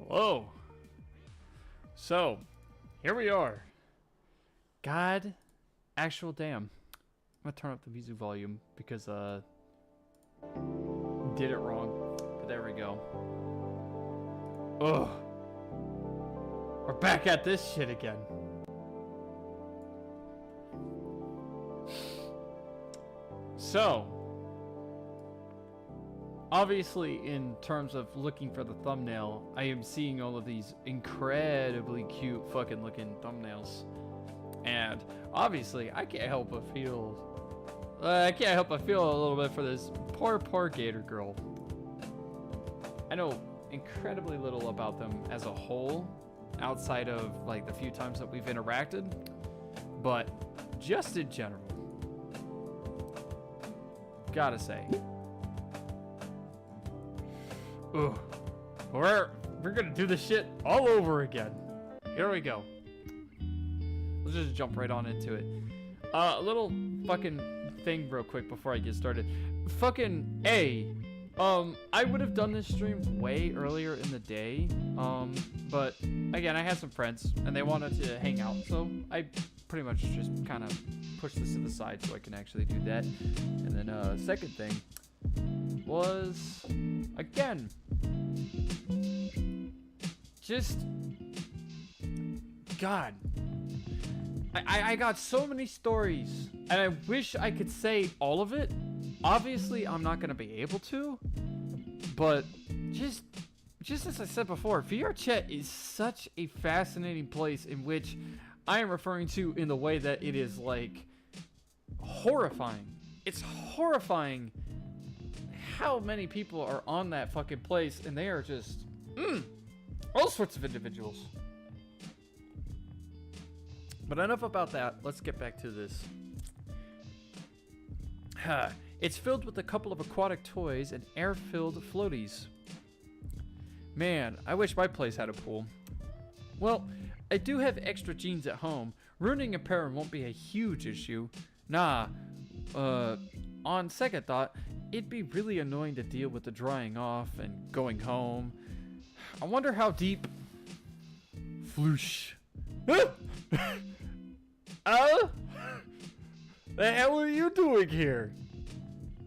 Hello. So, here we are. God, actual damn. I'm gonna turn up the music volume because did it wrong. But there we go. Ugh. We're back at this shit again. So, obviously, in terms of looking for the thumbnail, I am seeing all of these incredibly cute fucking looking thumbnails. And obviously, I can't help but feel a little bit for this poor gator girl. I know incredibly little about them as a whole, outside of like the few times that we've interacted, but just in general, gotta say, ugh, we're gonna do this shit all over again. Here we go. Let's just jump right on into it. A little fucking thing real quick before I get started. Fucking A. I would have done this stream way earlier in the day. But again, I had some friends and they wanted to hang out, so I pretty much just kind of pushed this to the side so I can actually do that. And then second thing was, again, just God. I got so many stories, and I wish I could say all of it. Obviously, I'm not going to be able to, but just as I said before, VR chat is such a fascinating place in which I am referring to in the way that it is, like, horrifying. It's horrifying how many people are on that fucking place, and they are just, all sorts of individuals. But enough about that. Let's get back to this. It's filled with a couple of aquatic toys and air-filled floaties. Man, I wish my place had a pool. Well, I do have extra jeans at home. Ruining a pair won't be a huge issue. Nah, on second thought, it'd be really annoying to deal with the drying off and going home. I wonder how deep... Floosh. The hell are you doing here?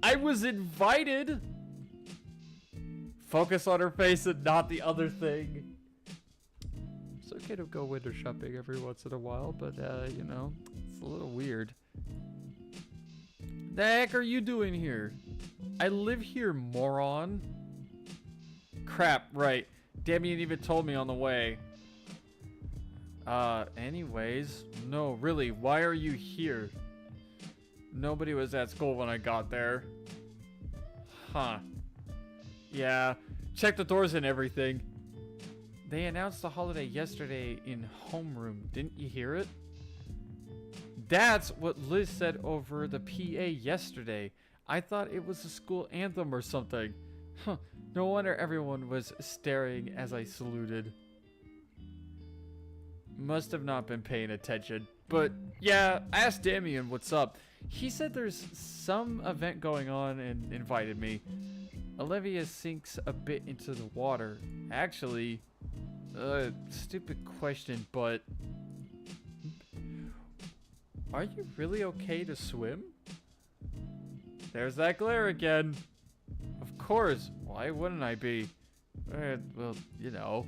I was invited. Focus on her face and not the other thing. It's okay to go window shopping every once in a while, but you know, it's a little weird. The heck are you doing here? I live here, moron. Crap, right. Damien even told me on the way. Anyways, no, really, why are you here? Nobody was at school when I got there. Huh. Yeah, check the doors and everything. They announced the holiday yesterday in homeroom. Didn't you hear it? That's what Liz said over the PA yesterday. I thought it was a school anthem or something. Huh, no wonder everyone was staring as I saluted. Must have not been paying attention. But yeah, ask Damien what's up. He said there's some event going on and invited me. Olivia sinks a bit into the water. Actually, stupid question, but are you really okay to swim? There's that glare again. Of course, why wouldn't I be? Well, you know.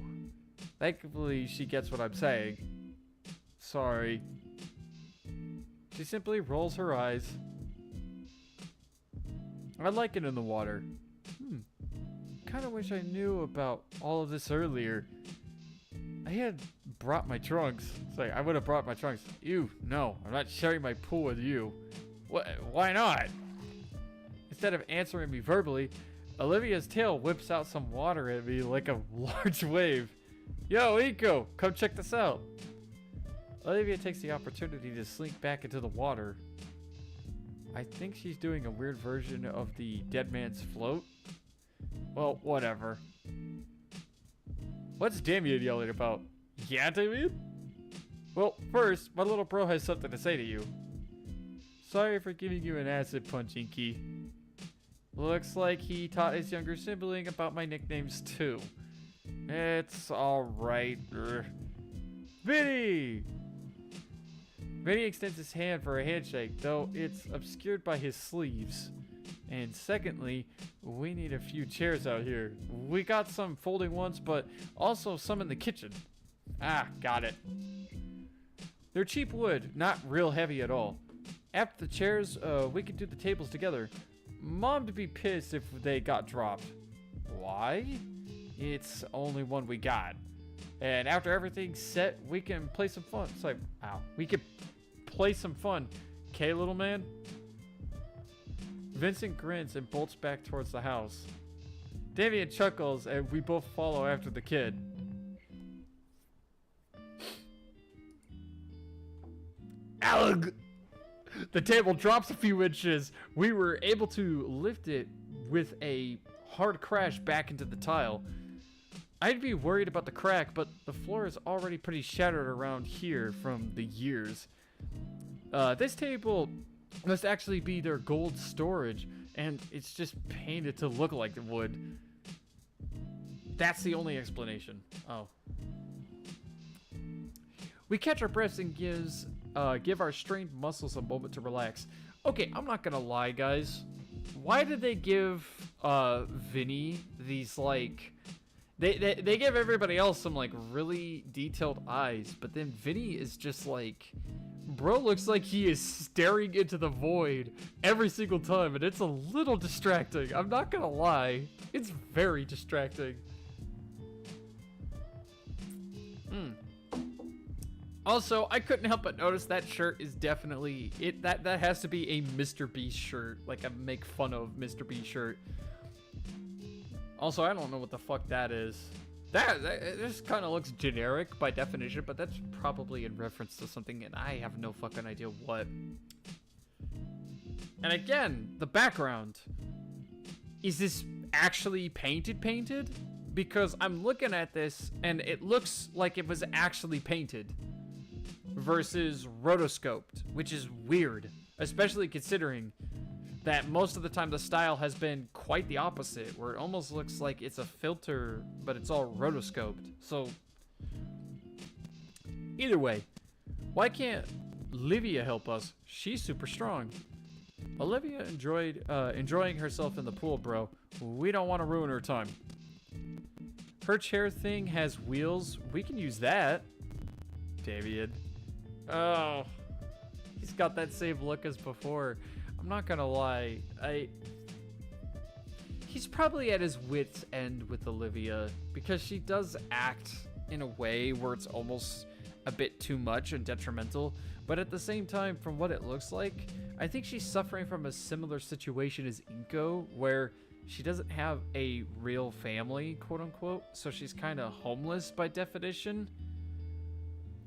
Thankfully, she gets what I'm saying. Sorry. She simply rolls her eyes. I like it in the water. Kinda wish I knew about all of this earlier. I had brought my trunks. Sorry, I would have brought my trunks. Ew, no, I'm not sharing my pool with you. What? Why not? Instead of answering me verbally, Olivia's tail whips out some water at me like a large wave. Yo, Eco, come check this out. Olivia takes the opportunity to slink back into the water. I think she's doing a weird version of the dead man's float. Well, whatever. What's Damien yelling about? Yeah, Damien? Well, first, my little bro has something to say to you. Sorry for giving you an acid punch, Inky. Looks like he taught his younger sibling about my nicknames too. It's alright. Vinny! Vinny extends his hand for a handshake, though it's obscured by his sleeves. And secondly, we need a few chairs out here. We got some folding ones, but also some in the kitchen. Ah, got it. They're cheap wood, not real heavy at all. After the chairs, we could do the tables together. Mom'd be pissed if they got dropped. Why? It's only one we got. And after everything's set, we can play some fun. It's like, ow. We could play some fun. Okay, little man? Vincent grins and bolts back towards the house. Damien chuckles and we both follow after the kid. Alec! The table drops a few inches. We were able to lift it with a hard crash back into the tile. I'd be worried about the crack, but the floor is already pretty shattered around here from the years. This table must actually be their gold storage, and it's just painted to look like the wood. That's the only explanation. Oh. We catch our breaths and give our strained muscles a moment to relax. Okay, I'm not gonna lie, guys. Why did they give Vinny these, like... They give everybody else some, like, really detailed eyes, but then Vinny is just, like... Bro looks like he is staring into the void every single time, and it's a little distracting. I'm not gonna lie. It's very distracting. Also, I couldn't help but notice that shirt is definitely... That has to be a Mr. Beast shirt. Like a make fun of Mr. Beast shirt. Also, I don't know what the fuck that is. That just kind of looks generic by definition, but that's probably in reference to something, and I have no fucking idea what. And again, the background. Is this actually painted? Because I'm looking at this, and it looks like it was actually painted. Versus rotoscoped, which is weird. Especially considering that most of the time the style has been quite the opposite, where it almost looks like it's a filter, but it's all rotoscoped. So, either way, why can't Livia help us? She's super strong. Olivia enjoying herself in the pool, bro. We don't want to ruin her time. Her chair thing has wheels. We can use that. David. Oh, he's got that same look as before. I'm not gonna lie, he's probably at his wit's end with Olivia, because she does act in a way where it's almost a bit too much and detrimental, but at the same time, from what it looks like, I think she's suffering from a similar situation as Inko, where she doesn't have a real family, quote unquote, so she's kind of homeless by definition,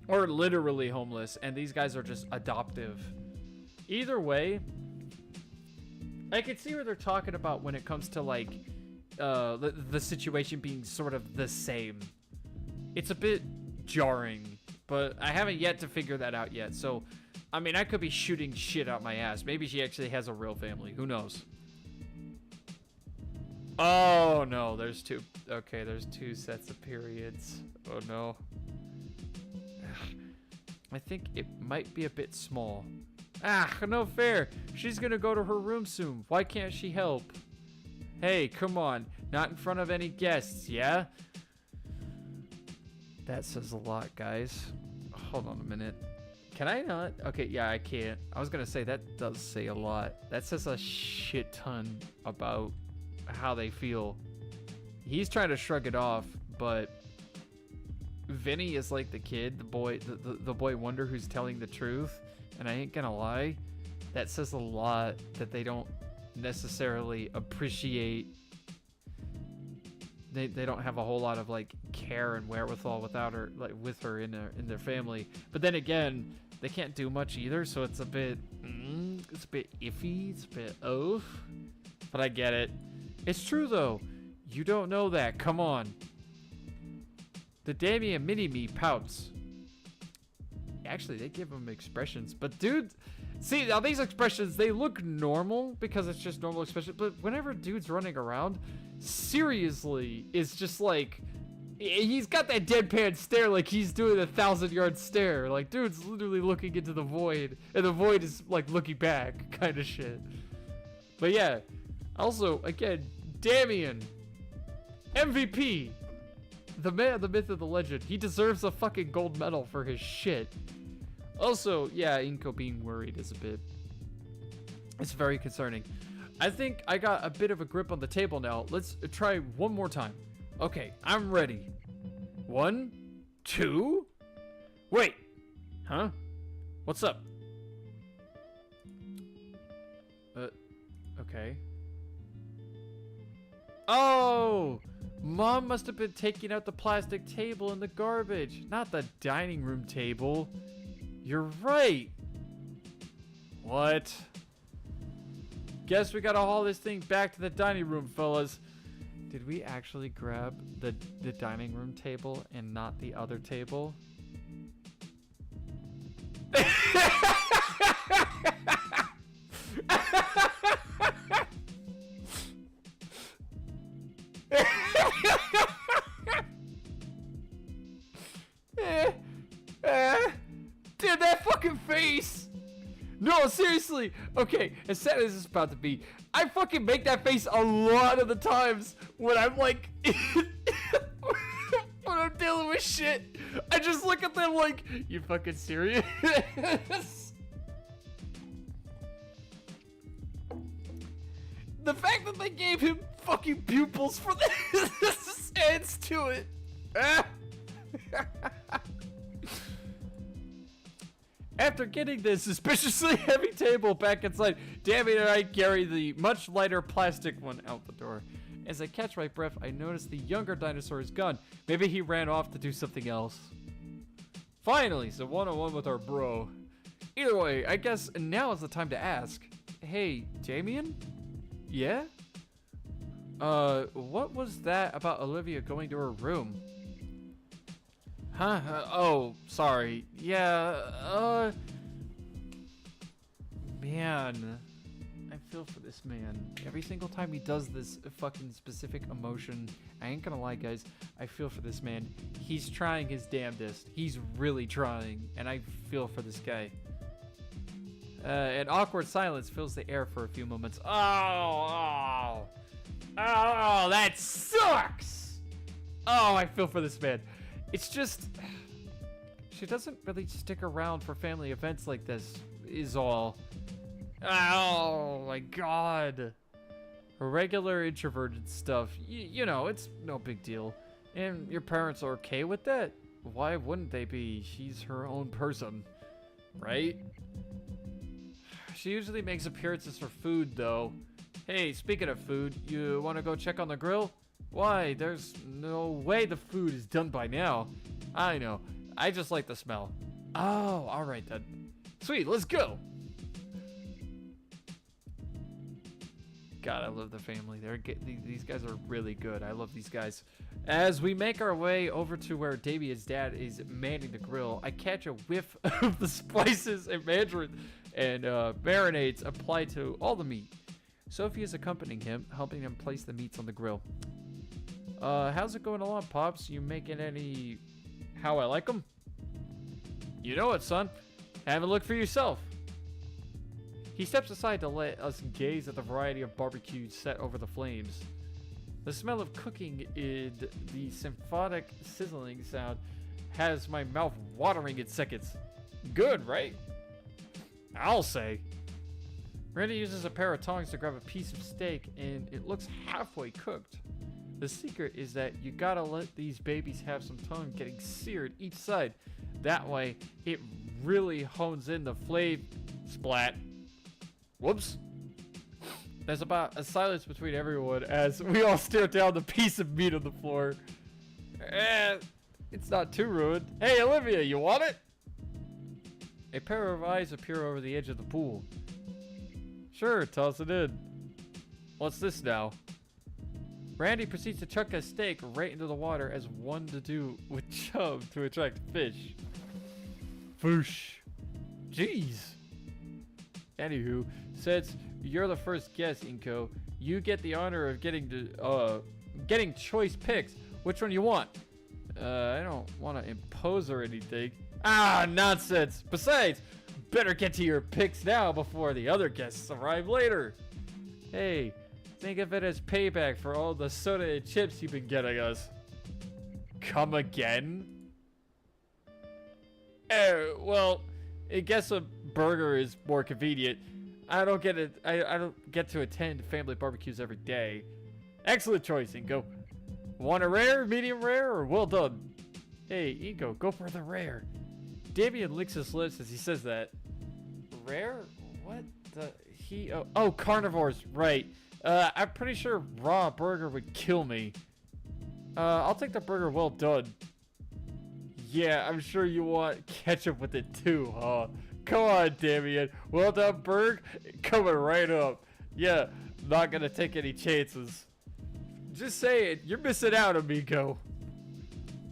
or literally homeless, and these guys are just adoptive. Either way, I can see what they're talking about when it comes to, like, the situation being sort of the same. It's a bit jarring, but I haven't yet to figure that out yet. So, I mean, I could be shooting shit out my ass. Maybe she actually has a real family. Who knows? Oh, no. There's two. Okay, there's two sets of periods. Oh, no. I think it might be a bit small. Ah, no fair. She's gonna go to her room soon. Why can't she help? Hey, come on. Not in front of any guests, yeah? That says a lot, guys. Hold on a minute. Can I not? Okay, yeah, I can't. I was gonna say that does say a lot. That says a shit ton about how they feel. He's trying to shrug it off, but Vinny is like the kid, the boy wonder who's telling the truth. And I ain't gonna lie, that says a lot that they don't necessarily appreciate. They don't have a whole lot of, like, care and wherewithal without her, like, with her in their family. But then again, they can't do much either, so it's a bit iffy, it's a bit oof. But I get it. It's true though. You don't know that. Come on. The Damien mini-me pouts. Actually, they give him expressions, but dude, see, now these expressions, they look normal because it's just normal expression, but whenever dude's running around, seriously, it's just like He's got that deadpan stare like he's doing a 1,000-yard stare. Like, dude's literally looking into the void, and the void is, like, looking back kind of shit. But yeah, also, again, Damien, MVP. The man, the myth, of the legend. He deserves a fucking gold medal for his shit. Also, yeah, Inko being worried is a bit... It's very concerning. I think I got a bit of a grip on the table now. Let's try one more time. Okay, I'm ready. 1, 2... Wait! Huh? What's up? Okay. Oh! Mom must have been taking out the plastic table in the garbage, not the dining room table. You're right. What? Guess we gotta haul this thing back to the dining room, fellas. Did we actually grab the dining room table and not the other table? Dude, that fucking face! No, seriously! Okay, as sad as it's about to be, I fucking make that face a lot of the times when I'm like... when I'm dealing with shit. I just look at them like, you fucking serious? The fact that they gave him fucking pupils for this adds to it. After getting the suspiciously heavy table back inside, Damien and I carry the much lighter plastic one out the door. As I catch my breath, I notice the younger dinosaur is gone. Maybe he ran off to do something else. Finally, some one-on-one with our bro. Either way, I guess now is the time to ask. Hey, Damien? Yeah? What was that about Olivia going to her room? Huh? Oh, sorry. Yeah, man. I feel for this man. Every single time he does this fucking specific emotion, I ain't gonna lie, guys, I feel for this man. He's trying his damnedest. He's really trying, and I feel for this guy. An awkward silence fills the air for a few moments. Oh, that sucks! Oh, I feel for this man. It's just, she doesn't really stick around for family events like this, is all. Oh my god. Regular introverted stuff, you know, it's no big deal. And your parents are okay with that? Why wouldn't they be? She's her own person, right? She usually makes appearances for food, though. Hey, speaking of food, you want to go check on the grill? Why? There's no way the food is done by now. I know. I just like the smell. Oh, alright then. Sweet, let's go! God, I love the family. These guys are really good. I love these guys. As we make our way over to where Damien's dad is manning the grill, I catch a whiff of the spices and marinades applied to all the meat. Sophie is accompanying him, helping him place the meats on the grill. How's it going along, Pops? You making any how I like them? You know it, son. Have a look for yourself. He steps aside to let us gaze at the variety of barbecues set over the flames. The smell of cooking and the symphonic sizzling sound has my mouth watering in seconds. Good, right? I'll say. Randy uses a pair of tongs to grab a piece of steak, and it looks halfway cooked. The secret is that you gotta let these babies have some time getting seared each side. That way, it really hones in the flavor. Splat. Whoops. There's about a silence between everyone as we all stare down the piece of meat on the floor. It's not too ruined. Hey, Olivia, you want it? A pair of eyes appear over the edge of the pool. Sure, toss it in. What's this now? Randy proceeds to chuck a steak right into the water as one to do with chub to attract fish. Foosh. Jeez. Anywho, since you're the first guest, Inko, you get the honor of getting choice picks. Which one you want? I don't want to impose or anything. Ah, nonsense. Besides, better get to your picks now before the other guests arrive later. Hey, think of it as payback for all the soda and chips you've been getting us. Come again? Well, I guess a burger is more convenient. I don't get to attend family barbecues every day. Excellent choice, Ingo. Want a rare, medium rare, or well done? Hey, Ingo, go for the rare. Damien licks his lips as he says that. Rare? What the oh, carnivores, right. I'm pretty sure raw burger would kill me. I'll take the burger well done. Yeah, I'm sure you want ketchup with it too, huh? Come on, Damien. Well done, Berg. Coming right up. Yeah, not gonna take any chances. Just say it. You're missing out, amigo.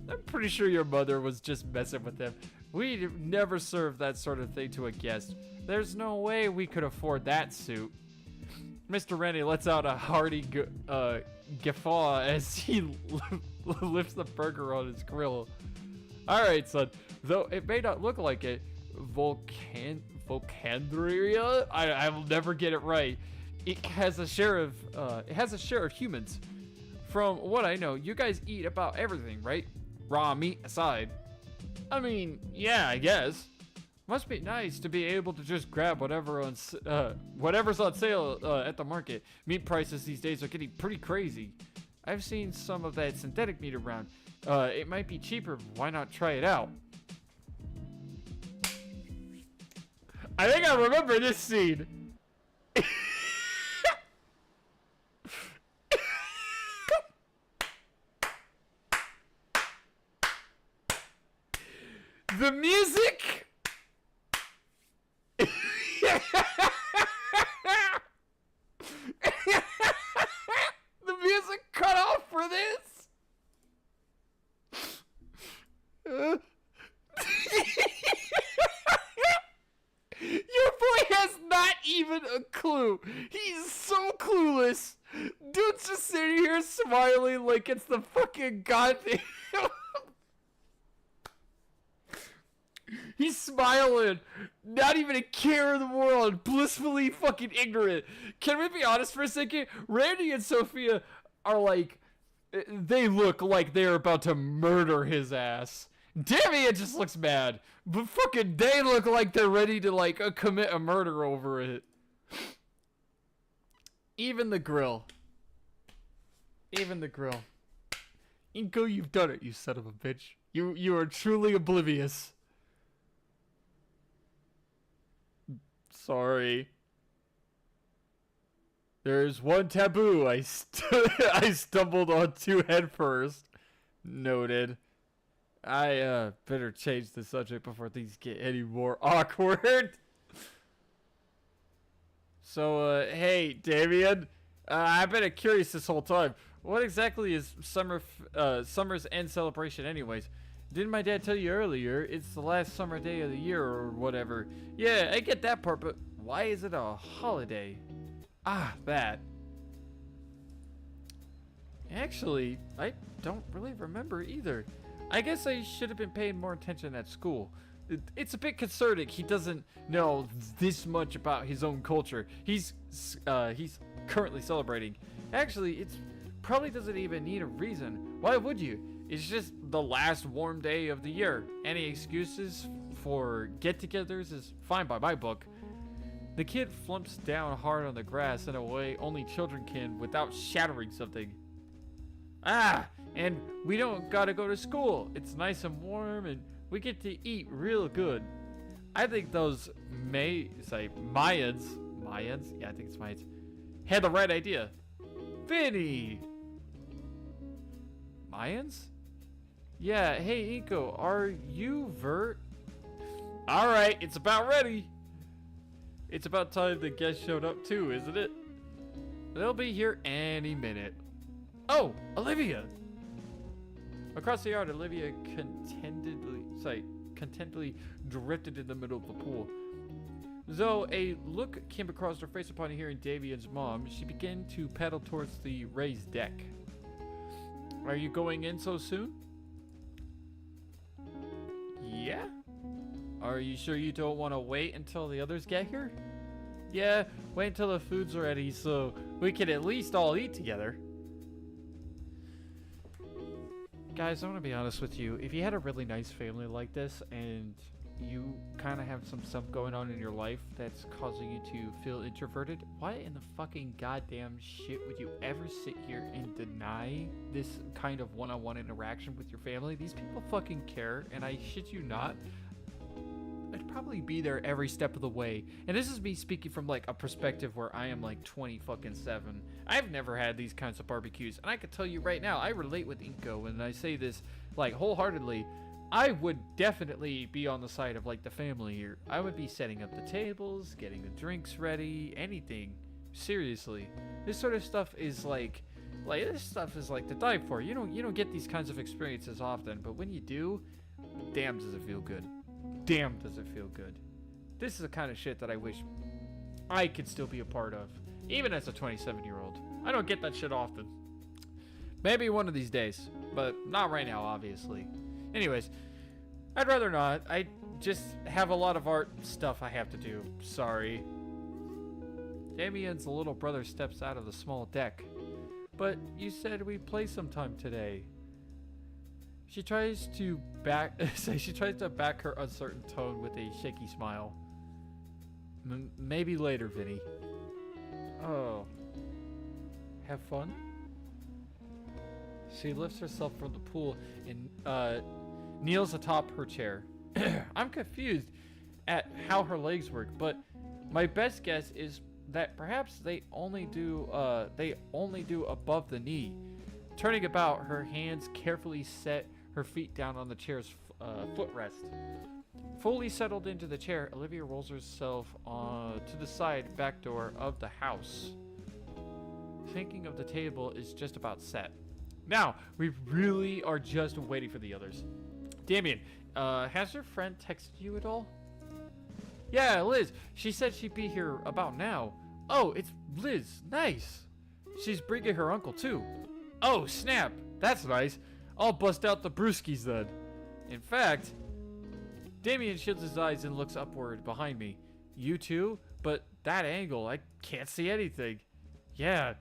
I'm pretty sure your mother was just messing with him. We never served that sort of thing to a guest. There's no way we could afford that suit. Mr. Rennie lets out a hearty guffaw as he lifts the burger on his grill. Alright, son. Though it may not look like it, Volcandria? I will never get it right. It has a share of humans. From what I know, you guys eat about everything, right? Raw meat aside. I mean, yeah, I guess. Must be nice to be able to just grab whatever's on sale at the market. Meat prices these days are getting pretty crazy. I've seen some of that synthetic meat around. It might be cheaper. Why not try it out? I think I remember this scene. The music. The music cut off for this. Your boy has not even a clue. He's so clueless. Dude's just sitting here smiling like it's the fucking goddamn. He's smiling. Not even a care in the world. Blissfully fucking ignorant. Can we be honest for a second? Randy and Sophia are like, they look like they're about to murder his ass. Damien just looks mad. But fucking they look like they're ready to like commit a murder over it. Even the grill. Even the grill. Inko, you've done it, you son of a bitch. You are truly oblivious. Sorry. There's one taboo I stumbled onto head first. Noted. I better change the subject before things get any more awkward. So, hey, Damien. I've been curious this whole time. What exactly is summer's end celebration anyways? Didn't my dad tell you earlier it's the last summer day of the year or whatever? Yeah, I get that part, but why is it a holiday? Ah, that. Actually, I don't really remember either. I guess I should have been paying more attention at school. It's a bit concerning he doesn't know this much about his own culture. He's currently celebrating. Actually, it probably doesn't even need a reason. Why would you? It's just the last warm day of the year. Any excuses for get-togethers is fine by my book. The kid flumps down hard on the grass in a way only children can without shattering something. Ah, and we don't gotta go to school. It's nice and warm and we get to eat real good. I think those Mayans? Yeah, I think it's Mayans. Had the right idea. Phunny! Mayans? Yeah, hey Inko, are you Vert? Alright, it's about ready. It's about time the guests showed up too, isn't it? They'll be here any minute. Oh, Olivia! Across the yard, Olivia contentedly drifted in the middle of the pool. Though a look came across her face upon hearing Davian's mom, she began to paddle towards the raised deck. Are you going in so soon? Yeah? Are you sure you don't want to wait until the others get here? Yeah, wait until the food's ready so we can at least all eat together. Guys, I'm gonna be honest with you. If you had a really nice family like this and you kind of have some stuff going on in your life that's causing you to feel introverted, why in the fucking goddamn shit would you ever sit here and deny this kind of one-on-one interaction with your family? These people fucking care, and I shit you not, I'd probably be there every step of the way. And this is me speaking from like a perspective where I am like 27. I've never had these kinds of barbecues, and I can tell you right now, I relate with Inko when I say this like wholeheartedly. I would definitely be on the side of like the family here. I would be setting up the tables, getting the drinks ready, anything. Seriously, this sort of stuff is like this stuff is like to die for. You don't get these kinds of experiences often, but when you do, damn does it feel good. Damn does it feel good. This is the kind of shit that I wish I could still be a part of, even as a 27-year-old. I don't get that shit often. Maybe one of these days, but not right now, obviously. Anyways, I'd rather not. I just have a lot of art stuff I have to do. Sorry. Damien's little brother steps out of the small deck. But you said we'd play sometime today. She tries to back her uncertain tone with a shaky smile. Maybe later, Vinny. Oh. Have fun? She lifts herself from the pool and kneels atop her chair. I'm confused at how her legs work, but my best guess is that perhaps they only do above the knee. Turning about, her hands carefully set her feet down on the chair's footrest. Fully settled into the chair, Olivia rolls herself to the side back door of the house. Thinking of the table is just about set. Now, we really are just waiting for the others. Damien, has your friend texted you at all? Yeah, Liz. She said she'd be here about now. Oh, it's Liz. Nice. She's bringing her uncle, too. Oh, snap. That's nice. I'll bust out the brewskis then. In fact, Damien shields his eyes and looks upward behind me. You too? But that angle, I can't see anything. Yeah,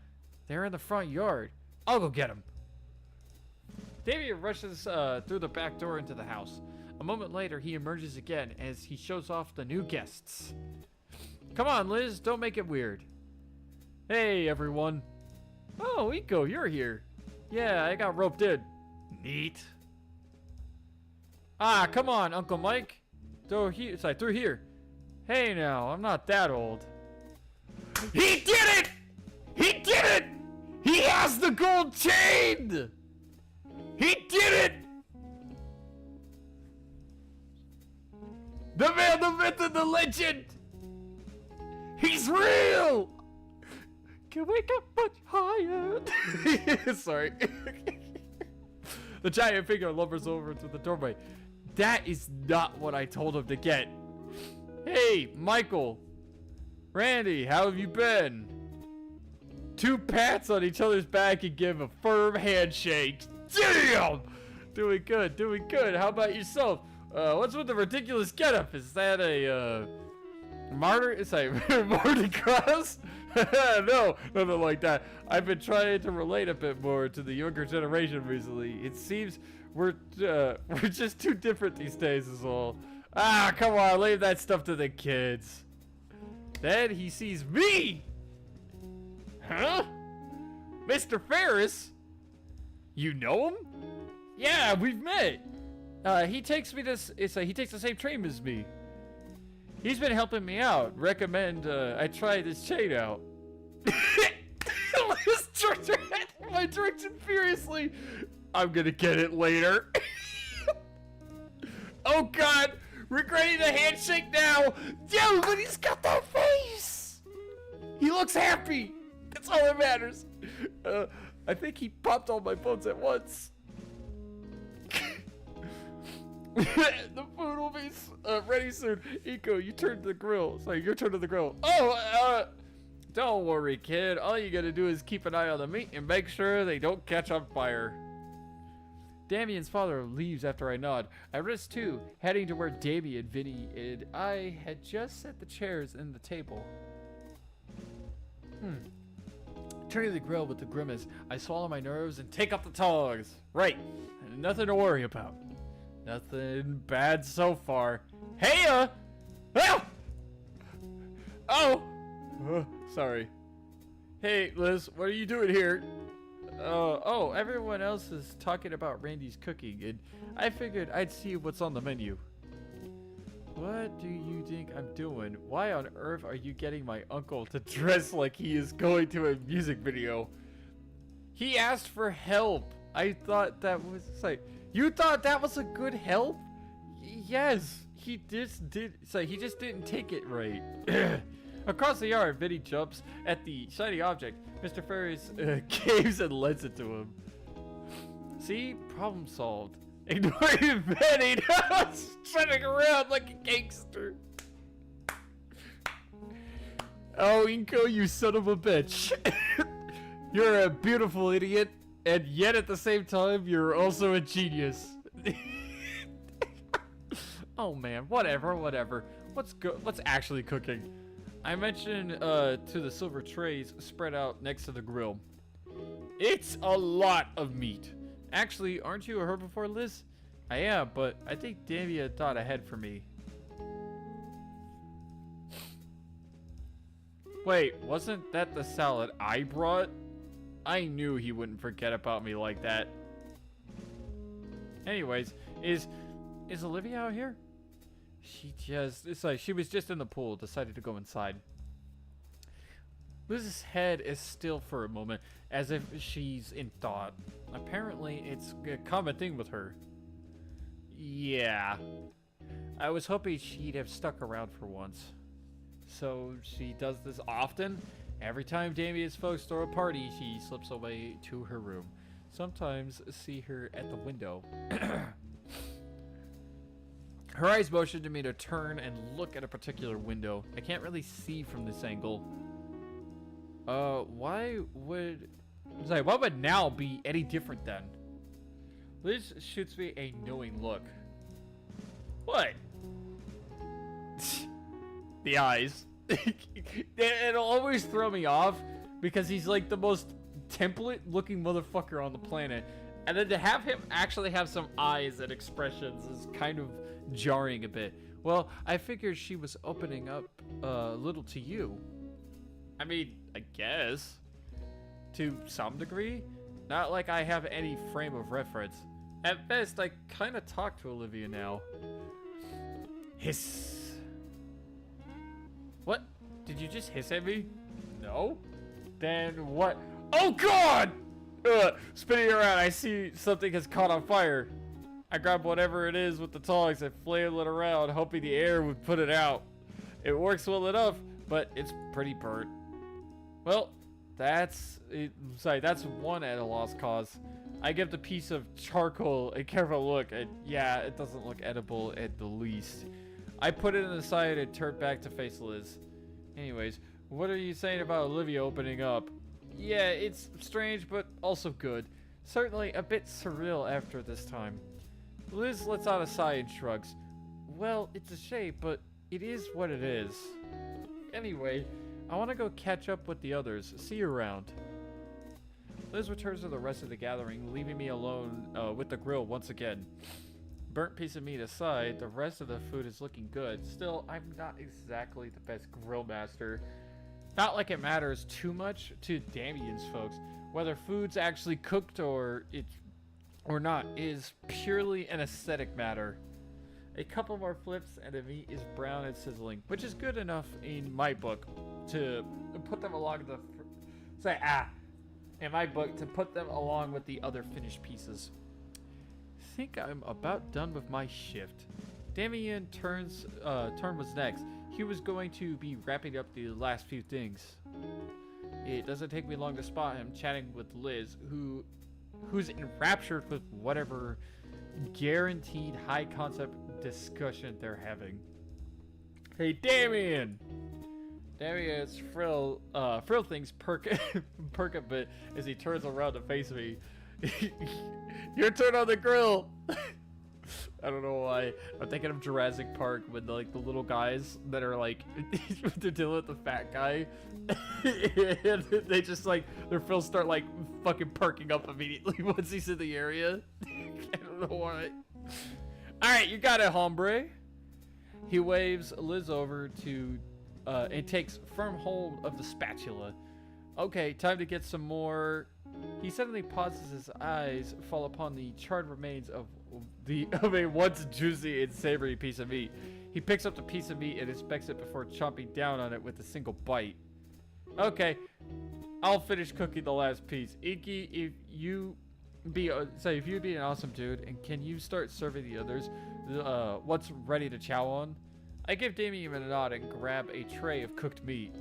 they're in the front yard. I'll go get them. Damien rushes through the back door into the house. A moment later, he emerges again as he shows off the new guests. Come on, Liz, don't make it weird. Hey, everyone. Oh, Iko, you're here. Yeah, I got roped in. Neat. Ah, come on, Uncle Mike. Through here. Hey now, I'm not that old. He did it! He did it! He has the gold chain! He did it! The man, the myth, and the legend! He's real! Can we get much higher? Sorry. The giant figure lumbers over to the doorway. That is not what I told him to get. Hey, Michael. Randy, how have you been? Two pats on each other's back and give a firm handshake. Damn! Doing good, doing good. How about yourself? What's with the ridiculous getup? Is that a, Mardi Gras? No, nothing like that. I've been trying to relate a bit more to the younger generation recently. It seems we're just too different these days is all. Ah, come on, leave that stuff to the kids. Then he sees me! Huh? Mr. Ferris? You know him? Yeah, we've met. He takes the same train as me. He's been helping me out. Recommend I try this chain out. Liz jerked her head in my direction furiously. I'm gonna get it later. Oh God, regretting the handshake now. Yo, but he's got that face. He looks happy. That's all that matters. I think he popped all my bones at once. The food will be ready soon. Iko, you turn to the grill. Sorry, your turn to the grill. Oh, don't worry, kid. All you gotta do is keep an eye on the meat and make sure they don't catch on fire. Damien's father leaves after I nod. I risk too, heading to where Damien, Vinny, and I had just set the chairs and the table. Turning to the grill with the grimace, I swallow my nerves and take up the tongs. Right, nothing to worry about. Nothing bad so far. Hey, ah! Oh! Sorry. Hey, Liz, what are you doing here? Oh, everyone else is talking about Randy's cooking, and I figured I'd see what's on the menu. What do you think I'm doing? Why on earth are you getting my uncle to dress like he is going to a music video? He asked for help. I thought that was like, you thought that was a good help? Yes, he just did. So he just didn't take it right. Across the yard, Vinny jumps at the shiny object. Mr. Ferris caves and lends it to him. See? Problem solved. Ignoring Vinny, spinning around like a gangster. Oh, Inko, you son of a bitch. You're a beautiful idiot, and yet at the same time, you're also a genius. Oh man, whatever. What's actually cooking? I mentioned to the silver trays spread out next to the grill. It's a lot of meat. Actually, aren't you a herbivore, Liz? I am, but I think Damien thought ahead for me. Wait, wasn't that the salad I brought? I knew he wouldn't forget about me like that. Anyways, is Olivia out here? It's like she was just in the pool, decided to go inside. Liz's head is still for a moment, as if she's in thought. Apparently, it's a common thing with her. Yeah. I was hoping she'd have stuck around for once. So, she does this often? Every time Damien's folks throw a party, she slips away to her room. Sometimes see her at the window. Her eyes motion to me to turn and look at a particular window. I can't really see from this angle. What would now be any different then? Liz shoots me a knowing look. What? The eyes. It'll always throw me off because he's like the most template looking motherfucker on the planet. And then to have him actually have some eyes and expressions is kind of jarring a bit. Well, I figured she was opening up a little to you. I mean, I guess. To some degree. Not like I have any frame of reference. At best, I kind of talk to Olivia now. Hiss. What? Did you just hiss at me? No? Then what? Oh God! Spinning around, I see something has caught on fire. I grab whatever it is with the tongs and flail it around, hoping the air would put it out. It works well enough, but it's pretty burnt. Well, that's one at a lost cause. I give the piece of charcoal a careful look, and yeah, it doesn't look edible at the least. I put it in the side and turn back to face Liz. Anyways, what are you saying about Olivia opening up? Yeah, it's strange, but also good. Certainly a bit surreal after this time. Liz lets out a sigh and shrugs. Well, it's a shame, but it is what it is. Anyway, I want to go catch up with the others. See you around. Liz returns to the rest of the gathering, leaving me alone with the grill once again. Burnt piece of meat aside, the rest of the food is looking good. Still, I'm not exactly the best grill master. Not like it matters too much to Damien's folks. Whether food's actually cooked or not is purely an aesthetic matter. A couple more flips and the meat is brown and sizzling, which is good enough in my book to put them along in my book to put them along with the other finished pieces. I think I'm about done with my shift. Damien turn was next. He was going to be wrapping up the last few things. It doesn't take me long to spot him chatting with Liz, who's enraptured with whatever guaranteed high concept discussion they're having. Hey, Damien! Damien's frill things perk a bit as he turns around to face me. Your turn on the grill. I don't know why. I'm thinking of Jurassic Park with the little guys that are like they're dealing with the fat guy, and they just like their fills start like fucking perking up immediately once he's in the area. I don't know why. All right, you got it, hombre. He waves Liz over to and takes firm hold of the spatula. Okay, time to get some more. He suddenly pauses. His eyes fall upon the charred remains of a once juicy and savory piece of meat. He picks up the piece of meat and inspects it before chomping down on it with a single bite. Okay, I'll finish cooking the last piece. Inky, if you'd be an awesome dude, and can you start serving the others what's ready to chow on? I give Damien a nod and grab a tray of cooked meat.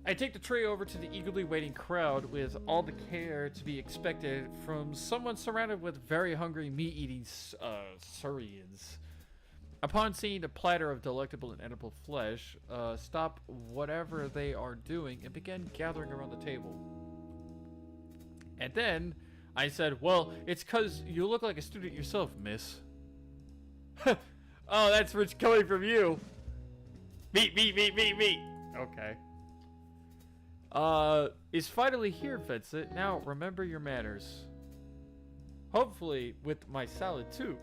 I take the tray over to the eagerly waiting crowd with all the care to be expected from someone surrounded with very hungry meat-eating Surians. Upon seeing the platter of delectable and edible flesh, stop whatever they are doing and begin gathering around the table. And then I said, well, it's 'cause you look like a student yourself, miss. Oh, that's rich coming from you. Meat. Okay. Is finally here, Vincent. Now, remember your manners. Hopefully, with my salad, too.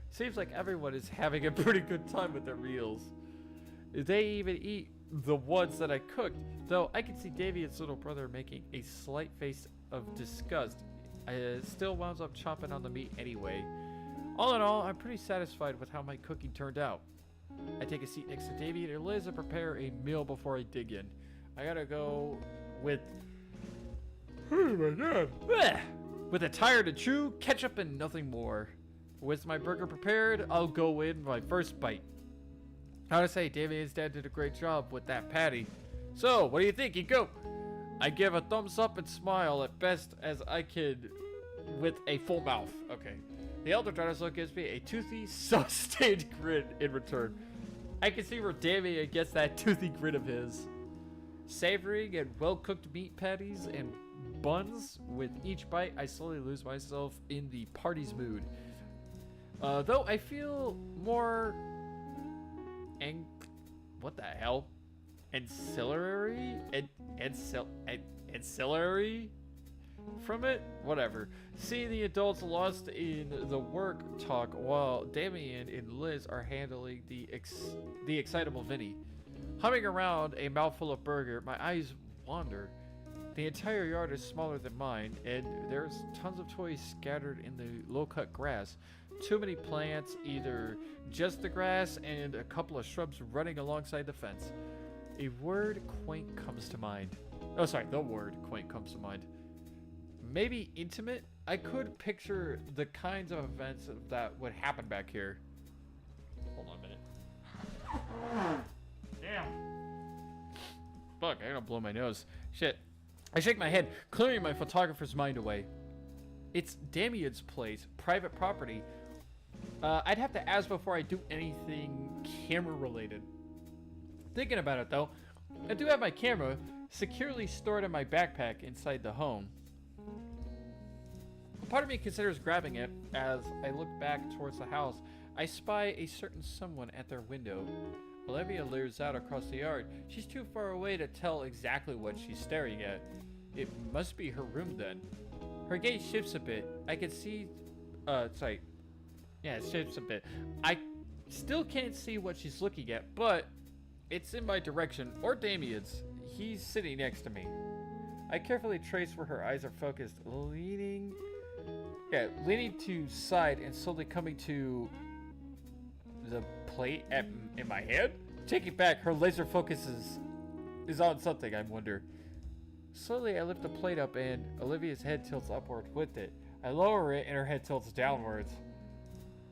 Seems like everyone is having a pretty good time with their meals. They even eat the ones that I cooked, though I can see Davian's little brother making a slight face of disgust. Still wound up chomping on the meat anyway. All in all, I'm pretty satisfied with how my cooking turned out. I take a seat next to Davian and Liz and prepare a meal before I dig in. I gotta go with... Oh my god. Blech! With a tire to chew, ketchup, and nothing more. With my burger prepared, I'll go in my first bite. How to say, Davian's dad did a great job with that patty. So, what do you think, Iko? I give a thumbs up and smile at best as I could with a full mouth. Okay. The elder dinosaur gives me a toothy, sustained grin in return. I can see where Davian gets that toothy grin of his. Savoring and well-cooked meat patties and buns, with each bite I slowly lose myself in the party's mood. Though I feel more what the hell? Ancillary from it? Whatever. Seeing the adults lost in the work talk while Damien and Liz are handling the excitable Vinny. Humming around a mouthful of burger, my eyes wander. The entire yard is smaller than mine, and there's tons of toys scattered in the low-cut grass. Too many plants, either just the grass and a couple of shrubs running alongside the fence. A word quaint comes to mind. Oh, sorry, the word quaint comes to mind. Maybe intimate? I could picture the kinds of events that would happen back here. Hold on a minute. Damn. Fuck, I gotta blow my nose. Shit. I shake my head, clearing my photographer's mind away. It's Damien's place, private property. I'd have to ask before I do anything camera related. Thinking about it though, I do have my camera securely stored in my backpack inside the home. Part of me considers grabbing it. As I look back towards the house, I spy a certain someone at their window. Olivia leers out across the yard. She's too far away to tell exactly what she's staring at. It must be her room then. Her gaze shifts a bit. I can see... Yeah, it shifts a bit. I still can't see what she's looking at, but it's in my direction, or Damien's. He's sitting next to me. I carefully trace where her eyes are focused, leaning to side and slowly coming to the plate in my hand. Take it back. Her laser focus is on something, I wonder. Slowly, I lift the plate up and Olivia's head tilts upward with it. I lower it and her head tilts downwards.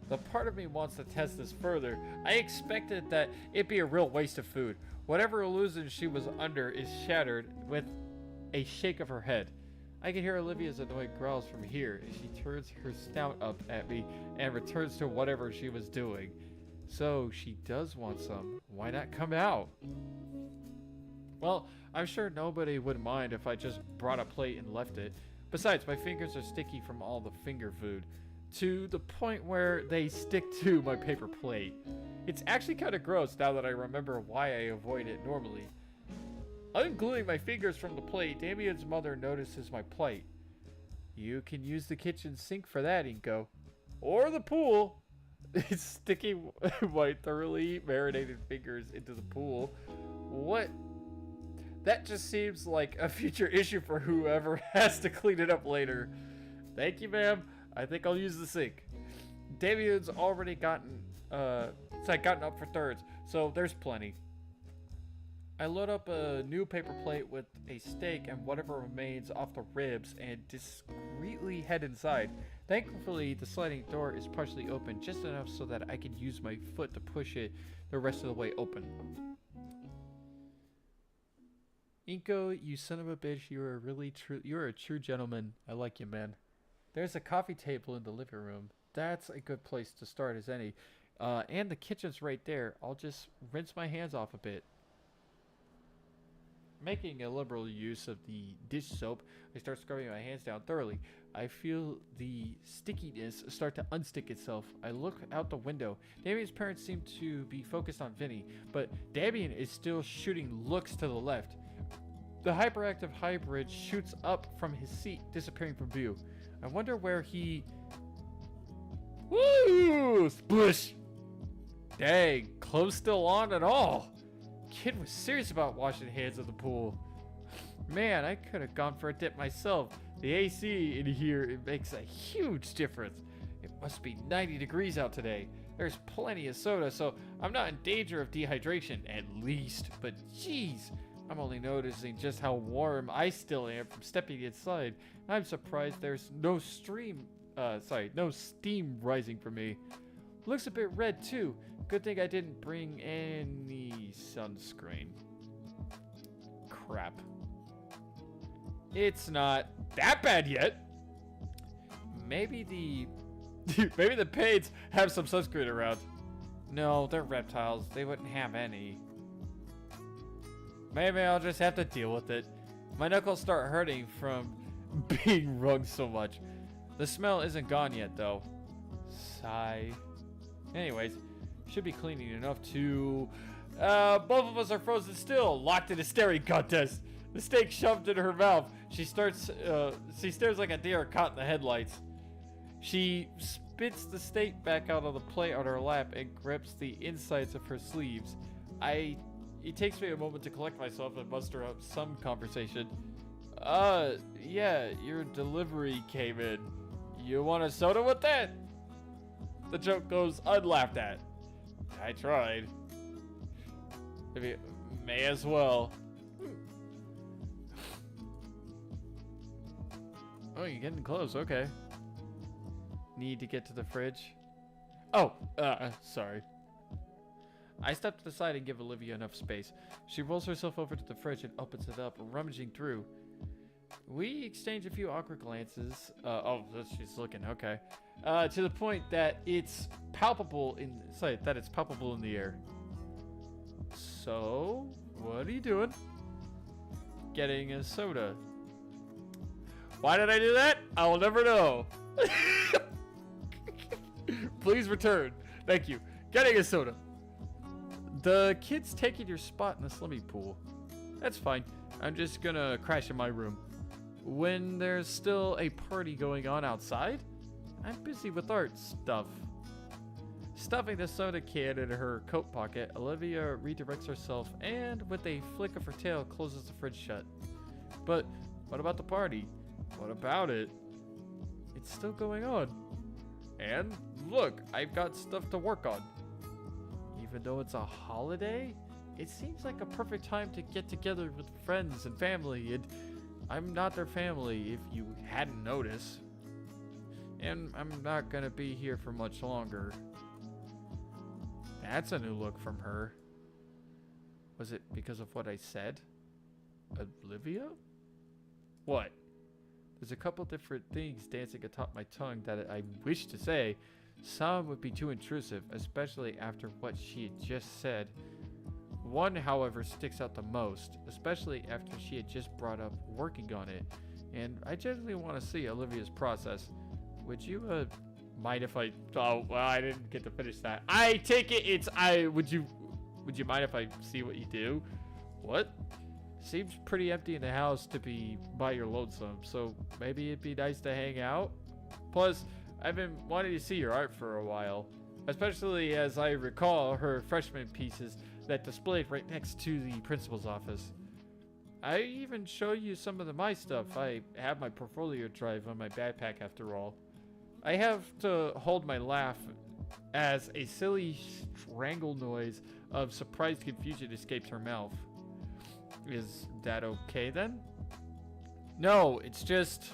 The part of me wants to test this further. I expected that it'd be a real waste of food. Whatever illusion she was under is shattered with a shake of her head. I can hear Olivia's annoyed growls from here as she turns her snout up at me and returns to whatever she was doing. So she does want some. Why not come out? Well, I'm sure nobody would mind if I just brought a plate and left it, Besides, my fingers are sticky from all the finger food, to the point where they stick to my paper plate. It's actually kind of gross now that I remember why I avoid it normally. Ungluing my fingers from the plate, Damien's mother notices my plight. You can use the kitchen sink for that, Inko. Or the pool. It's sticking my thoroughly marinated fingers into the pool. What? That just seems like a future issue for whoever has to clean it up later. Thank you, ma'am. I think I'll use the sink. Damien's already gotten up for thirds, so there's plenty. I load up a new paper plate with a steak and whatever remains off the ribs and discreetly head inside. Thankfully, the sliding door is partially open just enough so that I can use my foot to push it the rest of the way open. Inko, you son of a bitch, you're a true gentleman. I like you, man. There's a coffee table in the living room. That's a good place to start as any. And the kitchen's right there. I'll just rinse my hands off a bit. Making a liberal use of the dish soap, I start scrubbing my hands down thoroughly. I feel the stickiness start to unstick itself. I look out the window. Damien's parents seem to be focused on Vinny, but Damien is still shooting looks to the left. The hyperactive hybrid shoots up from his seat, disappearing from view. I wonder where he... Woo! Splish! Dang, clothes still on and all. Kid was serious about washing hands in the pool. Man, I could have gone for a dip myself. The AC in here, it makes a huge difference. It must be 90 degrees out today. There's plenty of soda, so I'm not in danger of dehydration, at least. But geez, I'm only noticing just how warm I still am from stepping inside. I'm surprised there's no steam rising from me. Looks a bit red too. Good thing I didn't bring any sunscreen. Crap. It's not that bad yet. Maybe the Paids have some sunscreen around. No, they're reptiles. They wouldn't have any. Maybe I'll just have to deal with it. My knuckles start hurting from being wrung so much. The smell isn't gone yet, though. Sigh. Anyways, should be cleaning enough to... both of us are frozen still, locked in a staring contest. The steak shoved in her mouth. She stares like a deer caught in the headlights. She spits the steak back out of the plate on her lap and grips the insides of her sleeves. It takes me a moment to collect myself and muster up some conversation. Yeah, your delivery came in. You want a soda with that? The joke goes unlaughed at. I tried. Maybe may as well. Oh, you're getting close. Okay. Need to get to the fridge. Oh, sorry. I step to the side and give Olivia enough space. She rolls herself over to the fridge and opens it up, rummaging through. We exchange a few awkward glances. She's looking. Okay. To the point that it's palpable in the air. So, what are you doing? Getting a soda. Why did I do that? I will never know. Please return. Thank you. Getting a soda. The kid's taking your spot in the swimming pool. That's fine. I'm just gonna crash in my room. When there's still a party going on outside, I'm busy with art stuff. Stuffing the soda can in her coat pocket, Olivia redirects herself and, with a flick of her tail, closes the fridge shut. But what about the party? What about it? It's still going on. And look, I've got stuff to work on. Even though it's a holiday, it seems like a perfect time to get together with friends and family, and I'm not their family if you hadn't noticed. And I'm not gonna be here for much longer. That's a new look from her. Was it because of what I said? Olivia? What? There's a couple different things dancing atop my tongue that I wish to say. Some would be too intrusive, especially after what she had just said. One, however, sticks out the most, especially after she had just brought up working on it. and I genuinely want to see Olivia's process. Would you, mind if I... Oh, well, I didn't get to finish that. I take it it's... Would you mind if I see what you do? What? Seems pretty empty in the house to be by your lonesome, so maybe it'd be nice to hang out? Plus, I've been wanting to see your art for a while, especially as I recall her freshman pieces that displayed right next to the principal's office. I even show you some of my stuff. I have my portfolio drive on my backpack after all. I have to hold my laugh as a silly strangle noise of surprised confusion escapes her mouth. Is that okay then? No, it's just...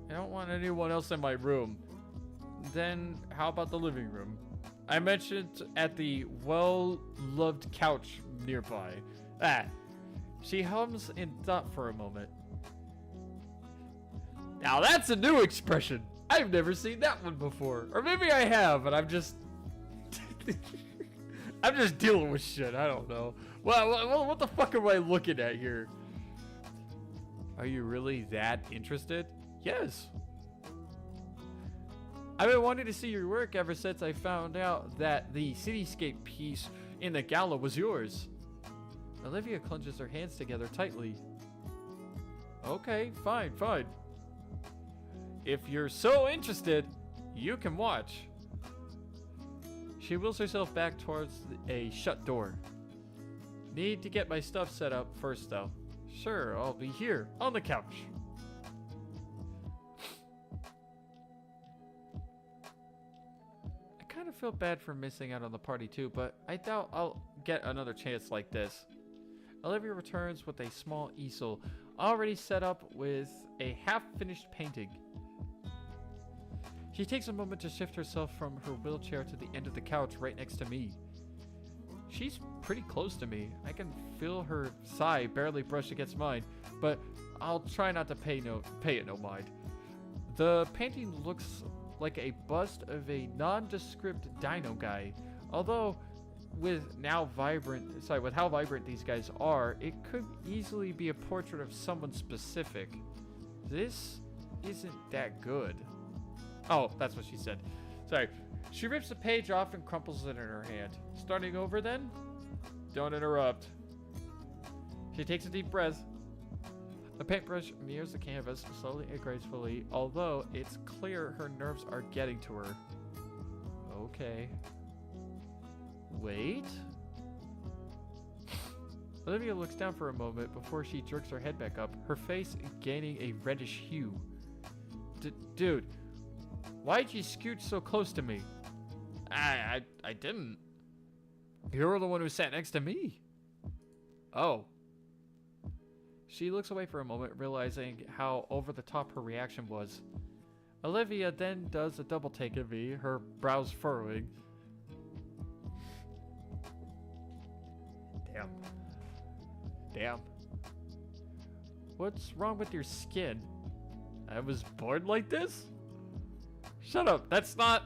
I don't want anyone else in my room. Then how about the living room? I mentioned at the well-loved couch nearby. She hums in thought for a moment. Now that's a new expression. I've never seen that one before. Or maybe I have, and I'm just... I'm just dealing with shit. I don't know. Well, what the fuck am I looking at here? Are you really that interested? Yes. I've been wanting to see your work ever since I found out that the cityscape piece in the gala was yours. Olivia clenches her hands together tightly. Okay, fine. If you're so interested, you can watch. She wheels herself back towards a shut door. Need to get my stuff set up first, though. Sure, I'll be here, on the couch. I kind of feel bad for missing out on the party too, but I doubt I'll get another chance like this. Olivia returns with a small easel, already set up with a half-finished painting. She takes a moment to shift herself from her wheelchair to the end of the couch right next to me. She's pretty close to me. I can feel her sigh barely brush against mine, but I'll try not to pay it no mind. The painting looks like a bust of a nondescript dino guy, although with how vibrant these guys are, it could easily be a portrait of someone specific. This isn't that good. Oh, that's what she said. Sorry. She rips the page off and crumples it in her hand. Starting over then? Don't interrupt. She takes a deep breath. The paintbrush mirrors the canvas slowly and gracefully, although it's clear her nerves are getting to her. Okay. Wait. Olivia looks down for a moment before she jerks her head back up, her face gaining a reddish hue. Dude, why'd you scooch so close to me? I didn't. You were the one who sat next to me. Oh. She looks away for a moment, realizing how over the top her reaction was. Olivia then does a double take of me, her brows furrowing. Damn. What's wrong with your skin? I was born like this? Shut up, that's not...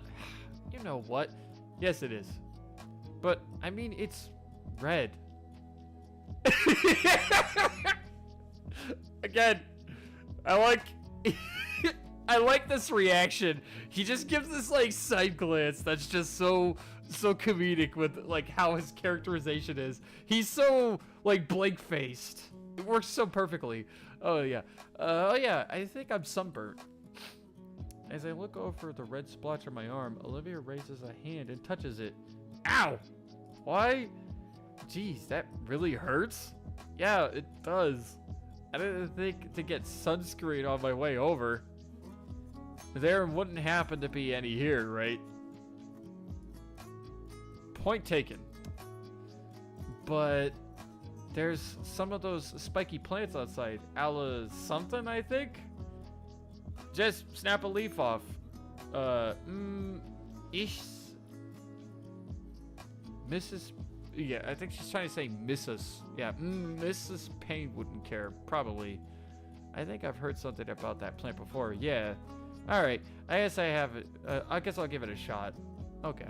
You know what? Yes, it is. But, I mean, it's red. Again, I like this reaction. He just gives this, like, side glance that's just so comedic with, like, how his characterization is. He's so, like, blank-faced. It works so perfectly. Oh, yeah. I think I'm sunburnt. As I look over the red splotch on my arm, Olivia raises a hand and touches it. Ow! Why? Jeez, that really hurts? Yeah, it does. I didn't think to get sunscreen on my way over. There wouldn't happen to be any here, right? Point taken. But there's some of those spiky plants outside. A something, I think? Just snap a leaf off. Mrs. Yeah, I think she's trying to say Mrs. Yeah, Mrs. Payne wouldn't care, probably. I think I've heard something about that plant before. Yeah. Alright, I guess I have it. I guess I'll give it a shot. Okay.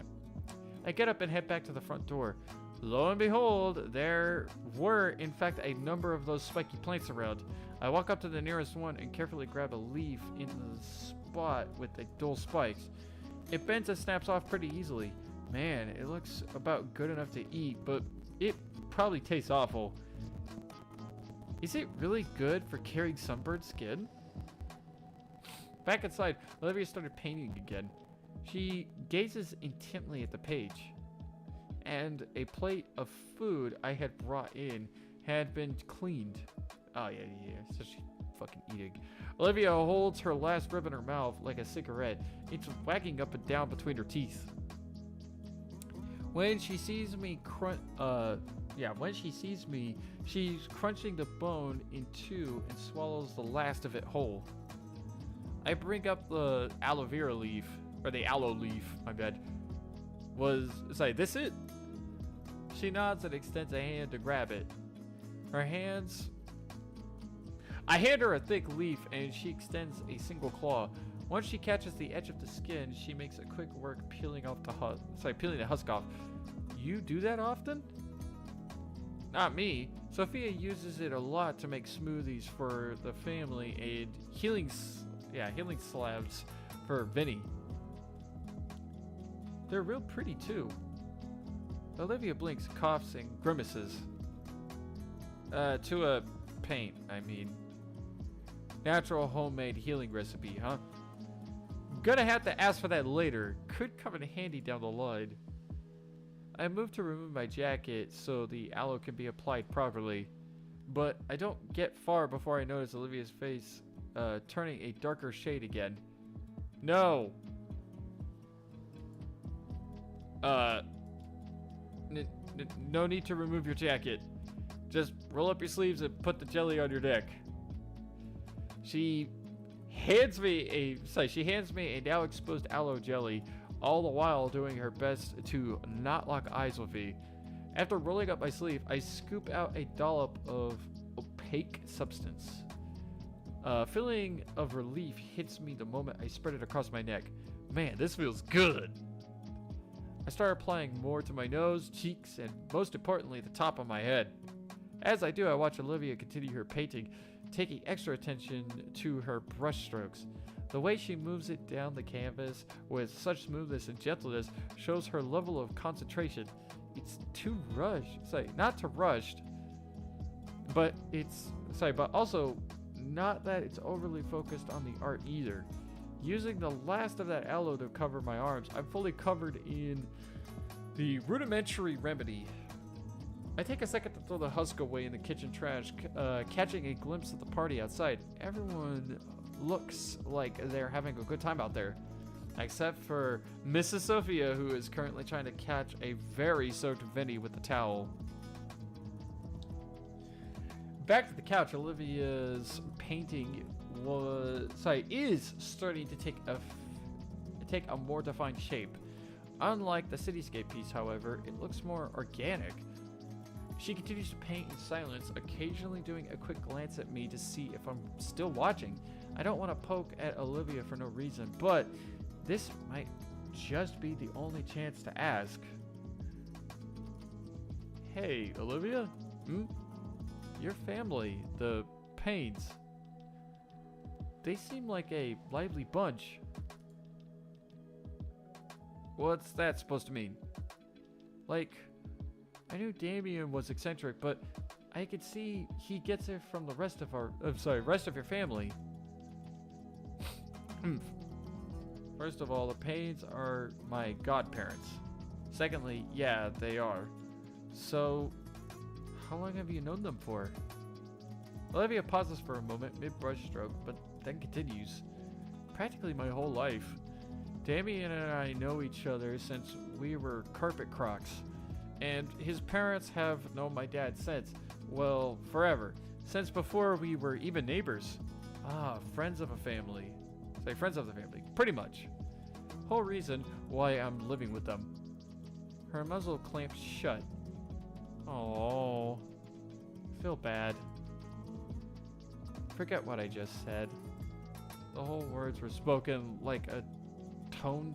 I get up and head back to the front door. Lo and behold, there were, in fact, a number of those spiky plants around. I walk up to the nearest one and carefully grab a leaf into the spot with the dull spikes. It bends and snaps off pretty easily. Man, it looks about good enough to eat, but it probably tastes awful. Is it really good for carrying sunburned skin? Back inside, Olivia started painting again. She gazes intently at the page, and a plate of food I had brought in had been cleaned. Oh, yeah, so she's fucking eating. Olivia holds her last rib in her mouth like a cigarette. It's wagging up and down between her teeth. When she sees me she's crunching the bone in two and swallows the last of it whole. I bring up the aloe vera leaf, or the aloe leaf, my bad. This it? She nods and extends a hand to grab it. I hand her a thick leaf and she extends a single claw. Once she catches the edge of the skin, she makes a quick work peeling the husk off. You do that often? Not me. Sophia uses it a lot to make smoothies for the family and healing slabs for Vinny. They're real pretty too. Olivia blinks, coughs, and grimaces. To a paint, I mean. Natural homemade healing recipe, huh? Gonna have to ask for that later. Could come in handy down the line. I move to remove my jacket so the aloe can be applied properly, but I don't get far before I notice Olivia's face turning a darker shade again. No! No need to remove your jacket. Just roll up your sleeves and put the jelly on your neck. She hands me a now exposed aloe jelly, all the while doing her best to not lock eyes with me. After rolling up my sleeve, I scoop out a dollop of opaque substance. A feeling of relief hits me the moment I spread it across my neck. Man, this feels good. I start applying more to my nose, cheeks, and most importantly, the top of my head. As I do, I watch Olivia continue her painting, taking extra attention to her brush strokes. The way she moves it down the canvas with such smoothness and gentleness shows her level of concentration. It's too rushed. Not too rushed, but also not that it's overly focused on the art either. Using the last of that aloe to cover my arms, I'm fully covered in the rudimentary remedy. I take a second to throw the husk away in the kitchen trash, catching a glimpse of the party outside. Everyone looks like they're having a good time out there, except for Mrs. Sophia, who is currently trying to catch a very soaked Vinny with the towel. Back to the couch, Olivia's painting is starting to take a more defined shape. Unlike the cityscape piece, however, it looks more organic. She continues to paint in silence, occasionally doing a quick glance at me to see if I'm still watching. I don't want to poke at Olivia for no reason, but this might just be the only chance to ask. Hey, Olivia? Your family, the Paynes. They seem like a lively bunch. What's that supposed to mean? Like, I knew Damien was eccentric, but I could see he gets it from the rest of your family. First of all, the Paynes are my godparents. Secondly, yeah, they are. So, how long have you known them for? Olivia pauses for a moment, mid-brush stroke, but then continues. Practically my whole life. Damien and I know each other since we were carpet crocs. And his parents have known my dad since, well, forever. Since before we were even neighbors. Friends of the family, pretty much. Whole reason why I'm living with them. Her muzzle clamps shut. Oh, feel bad. Forget what I just said. The whole words were spoken like a toe-tinged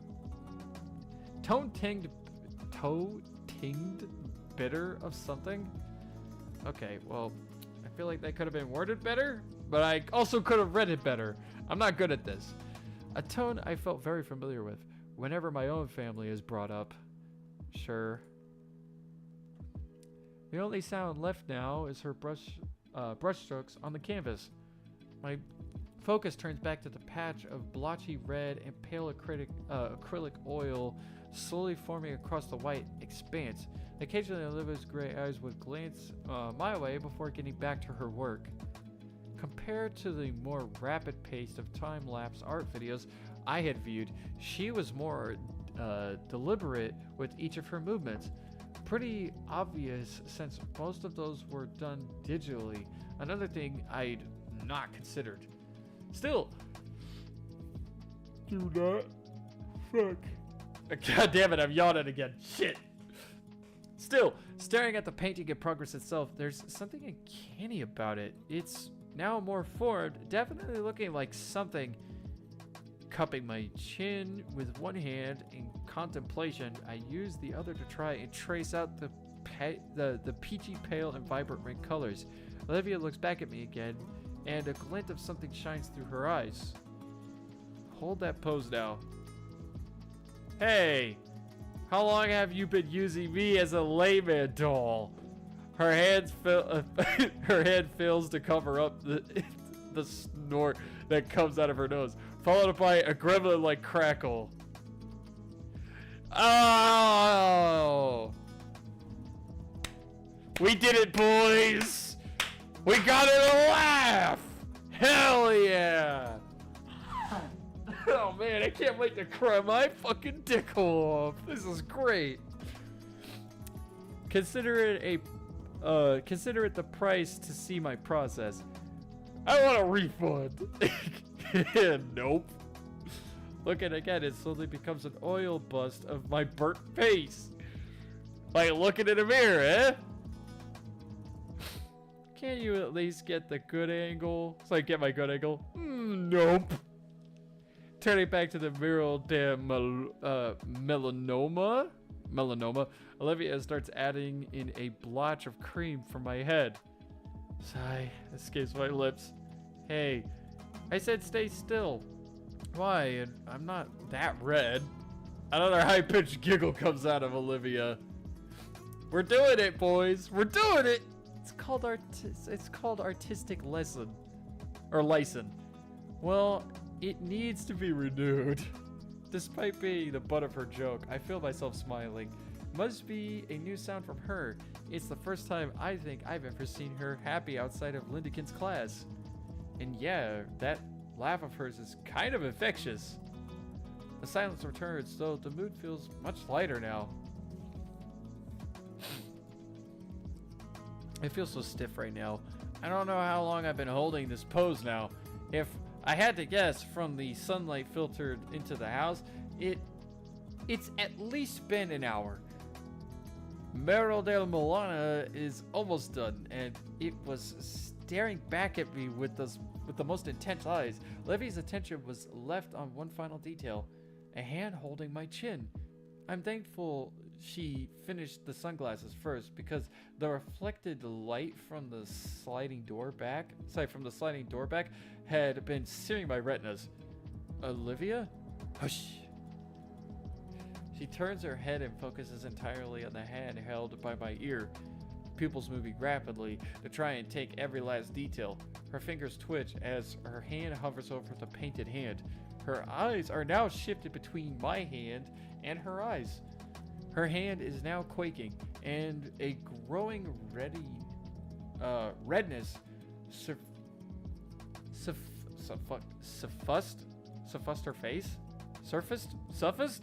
bitter of something. Okay, well, I feel like that could have been worded better, but I also could have read it better. I'm not good at this. A tone I felt very familiar with whenever my own family is brought up. Sure. The only sound left now is her brushstrokes on the canvas. My focus turns back to the patch of blotchy red and pale acrylic oil slowly forming across the white expanse. Occasionally, Olivia's gray eyes would glance my way before getting back to her work. Compared to the more rapid pace of time-lapse art videos I had viewed, she was more deliberate with each of her movements. Pretty obvious since most of those were done digitally. Another thing I'd not considered. Still, do not fuck. God damn it, I'm yawning again. Shit. Still, staring at the painting in progress itself, there's something uncanny about it. It's now more formed, definitely looking like something. Cupping my chin with one hand in contemplation, I use the other to try and trace out the peachy pale and vibrant red colors. Olivia looks back at me again, and a glint of something shines through her eyes. Hold that pose now. Hey, how long have you been using me as a layman doll? Her hand fails to cover up the snort that comes out of her nose, followed by a gremlin-like crackle. Oh! We did it, boys! We got it a laugh! Hell yeah! Oh man, I can't wait to cry my fucking dick hole off. This is great. Consider it the price to see my process. I want a refund. Nope. Looking again, it slowly becomes an oil bust of my burnt face. Like looking in a mirror, eh? Can't you at least get the good angle? So I get my good angle? Nope. Turning back to the mural de melanoma, Olivia starts adding in a blotch of cream from my head. Sigh escapes my lips. Hey, I said stay still. Why? And I'm not that red. Another high-pitched giggle comes out of Olivia. We're doing it, boys. We're doing it. It's called artistic lesson, or license. Well, it needs to be renewed. Despite being the butt of her joke, I feel myself smiling. Must be a new sound from her. It's the first time I think I've ever seen her happy outside of Lindekin's class. And yeah, that laugh of hers is kind of infectious. The silence returns, though the mood feels much lighter now. I feel so stiff right now. I don't know how long I've been holding this pose now. If I had to guess from the sunlight filtered into the house, it's at least been an hour. Mero del Milana is almost done, and it was staring back at me with the most intense eyes. Levy's attention was left on one final detail, a hand holding my chin. I'm thankful she finished the sunglasses first, because the reflected light from the sliding door back had been searing my retinas. Olivia? Hush. She turns her head and focuses entirely on the hand held by my ear, pupils moving rapidly to try and take every last detail. Her fingers twitch as her hand hovers over the painted hand. Her eyes are now shifted between my hand and her eyes. Her hand is now quaking, and a growing redness suffused her face? Suffused?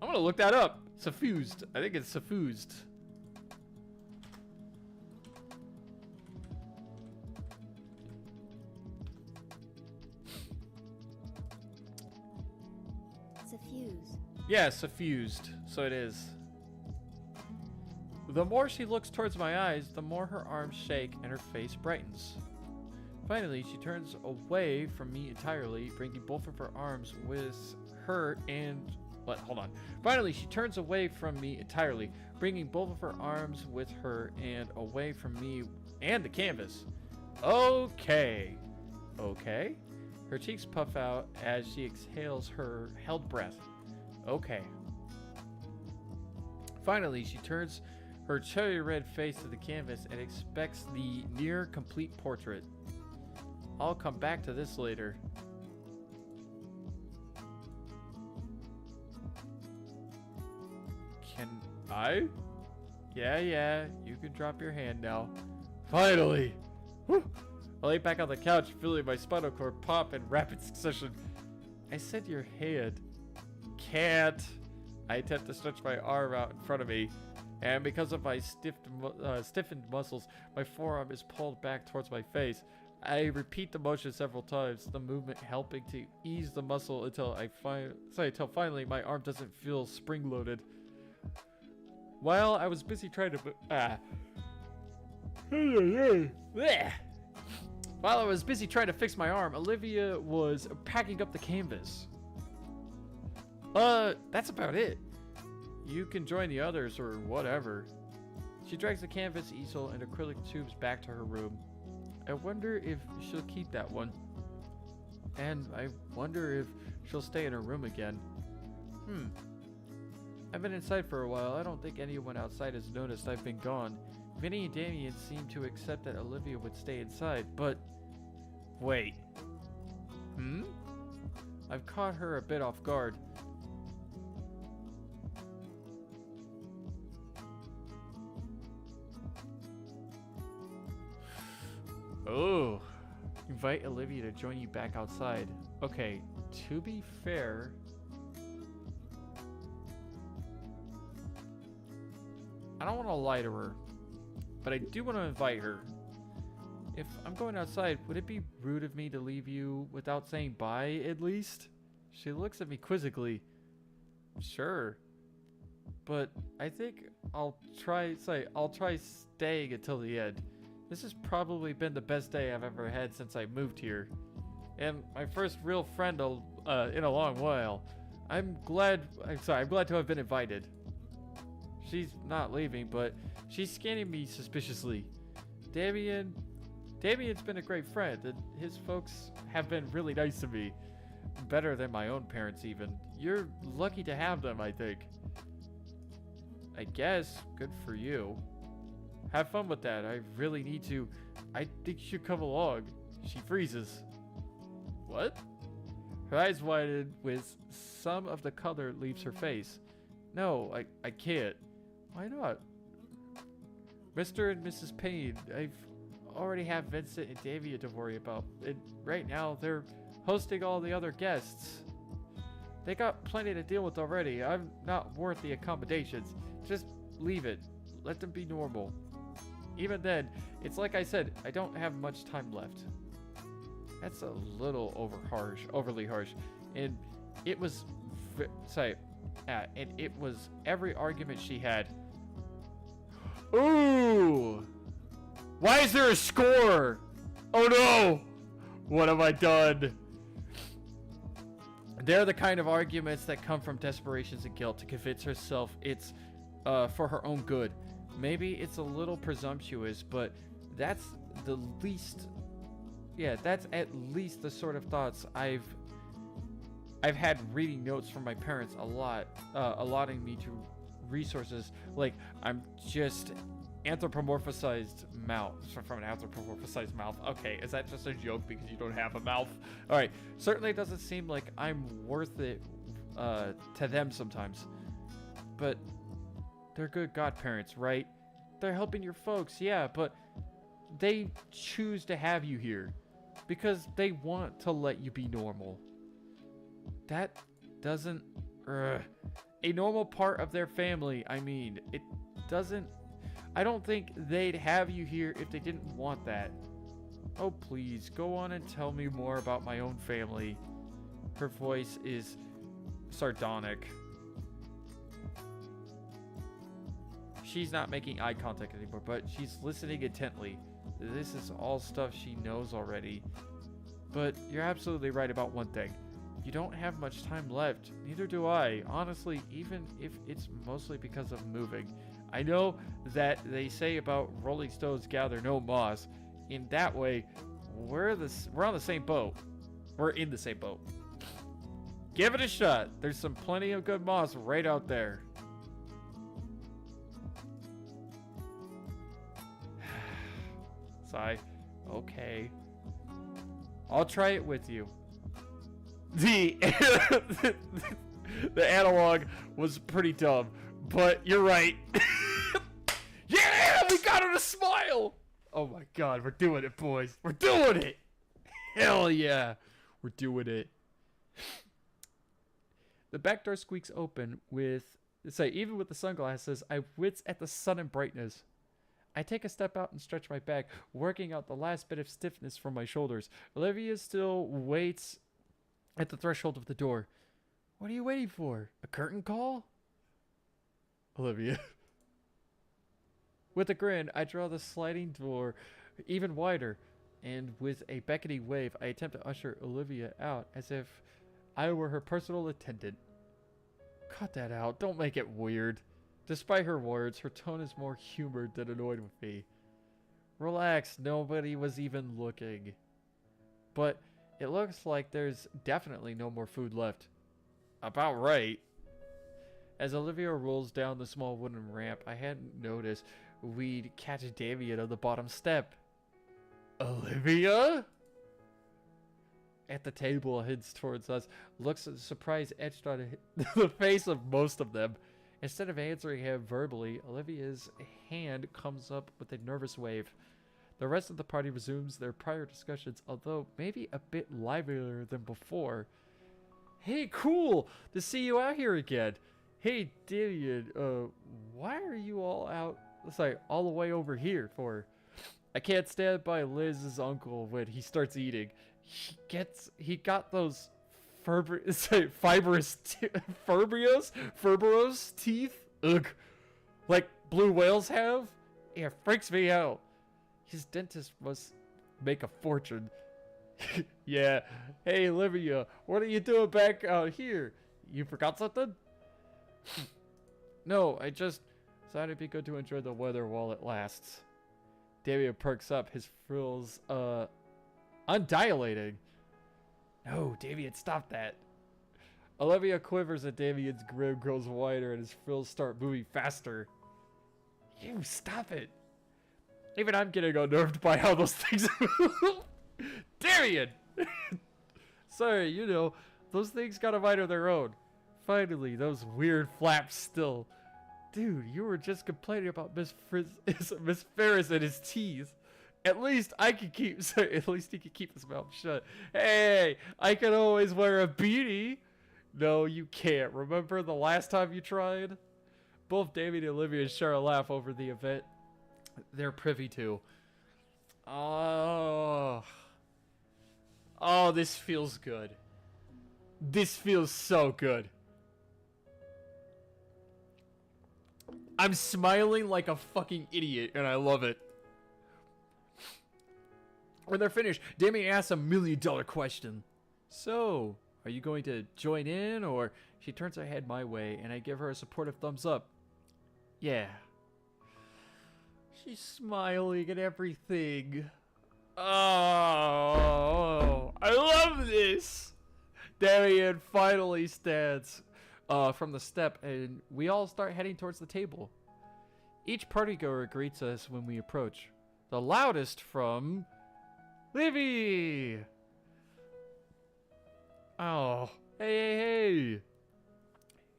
I'm gonna look that up. Suffused. I think it's suffused. Suffused. Yeah, suffused. So it is. The more she looks towards my eyes, the more her arms shake and her face brightens. Finally, she turns away from me entirely, bringing both of her arms with her and... Finally, she turns away from me entirely, bringing both of her arms with her and away from me and the canvas. Okay. Okay. Her cheeks puff out as she exhales her held breath. Okay. Finally, she turns her cherry red face to the canvas and expects the near complete portrait. I'll come back to this later. Can I? Yeah, you can drop your hand now. Finally! Whew. I lay back on the couch, feeling my spinal cord pop in rapid succession. I said your hand. Can't. I attempt to stretch my arm out in front of me, and because of my stiffened muscles, my forearm is pulled back towards my face. I repeat the motion several times, the movement helping to ease the muscle until finally my arm doesn't feel spring-loaded. While I was busy trying to While I was busy trying to fix my arm, Olivia was packing up the canvas. That's about it. You can join the others or whatever. She drags the canvas easel and acrylic tubes back to her room. I wonder if she'll keep that one. And I wonder if she'll stay in her room again. I've been inside for a while. I don't think anyone outside has noticed I've been gone. Vinny and Damien seem to accept that Olivia would stay inside, but... Wait. I've caught her a bit off guard. Oh. Invite Olivia to join you back outside. Okay, to be fair... I don't want to lie to her, but I do want to invite her. If I'm going outside, would it be rude of me to leave you without saying bye, at least? She looks at me quizzically. Sure. But I think I'll try staying until the end. This has probably been the best day I've ever had since I moved here. And my first real friend in a long while. I'm glad to have been invited. She's not leaving, but she's scanning me suspiciously. Damien's been a great friend, and his folks have been really nice to me. Better than my own parents, even. You're lucky to have them, I think. I guess. Good for you. Have fun with that. I really need to. I think you should come along. She freezes. What? Her eyes widen with some of the color leaves her face. No, I can't. Why not? Mr. and Mrs. Payne, I've already have Vincent and Davia to worry about. And right now, they're hosting all the other guests. They got plenty to deal with already. I'm not worth the accommodations. Just leave it. Let them be normal. Even then, it's like I said, I don't have much time left. That's a little overly harsh. And it was... and it was every argument she had. Ooh! Why is there a score? Oh no! What have I done? They're the kind of arguments that come from desperations and guilt to convince herself it's for her own good. Maybe it's a little presumptuous, but that's the least... Yeah, that's at least the sort of thoughts I've had reading notes from my parents a lot, allotting me to resources like I'm just anthropomorphized mouth from an anthropomorphized mouth. Okay, is that just a joke because you don't have a mouth? All right, certainly it doesn't seem like I'm worth it to them sometimes, but they're good godparents, right? They're helping your folks, yeah, but they choose to have you here because they want to let you be normal. That doesn't... a normal part of their family, I mean. It doesn't... I don't think they'd have you here if they didn't want that. Oh, please, go on and tell me more about my own family. Her voice is sardonic. She's not making eye contact anymore, but she's listening intently. This is all stuff she knows already. But you're absolutely right about one thing. You don't have much time left. Neither do I. Honestly, even if it's mostly because of moving. I know that they say about Rolling Stones gather no moss. In that way, we're on the same boat. We're in the same boat. Give it a shot. There's plenty of good moss right out there. Sigh. Okay. I'll try it with you. The analog was pretty dumb, but you're right. Yeah, we got her to smile. Oh my god, we're doing it, boys. We're doing it. Hell yeah, we're doing it. The back door squeaks open with, even with the sunglasses, I wince at the sudden brightness. I take a step out and stretch my back, working out the last bit of stiffness from my shoulders. Olivia still waits at the threshold of the door. What are you waiting for? A curtain call? Olivia. With a grin, I draw the sliding door even wider, and with a beckoning wave, I attempt to usher Olivia out as if I were her personal attendant. Cut that out. Don't make it weird. Despite her words, her tone is more humored than annoyed with me. Relax, nobody was even looking. But it looks like there's definitely no more food left. About right. As Olivia rolls down the small wooden ramp, I hadn't noticed we'd catch Damien on the bottom step. Olivia? At the table, heads towards us, looks surprise etched on the face of most of them. Instead of answering him verbally, Olivia's hand comes up with a nervous wave. The rest of the party resumes their prior discussions, although maybe a bit livelier than before. Hey, cool to see you out here again. Hey, Damien, why are you all out, all the way over here for? I can't stand by Liz's uncle when he starts eating. He got those fibrous teeth, ugh, like blue whales have. Yeah, freaks me out. His dentist must make a fortune. Yeah. Hey, Olivia, what are you doing back out here? You forgot something? No, I just thought it'd be good to enjoy the weather while it lasts. Damien perks up, his frills undilating. No, Damien, stop that. Olivia quivers and Damien's grin grows wider and his frills start moving faster. You stop it. Even I'm getting unnerved by how those things move. Damien! Sorry, you know, those things got a mind of their own. Finally, those weird flaps still. Dude, you were just complaining about Miss Ferris and his teeth. At least he could keep his mouth shut. Hey, I can always wear a beanie. No, you can't. Remember the last time you tried? Both David and Olivia share a laugh over the event they're privy to. Oh, this feels good. This feels so good. I'm smiling like a fucking idiot, and I love it. When they're finished, Damien asks a $1 million question. So, are you going to join in, or? She turns her head my way, and I give her a supportive thumbs up. Yeah. She's smiling at everything. Oh, I love this. Damien finally stands from the step, and we all start heading towards the table. Each partygoer greets us when we approach. The loudest from Livy. Oh, hey.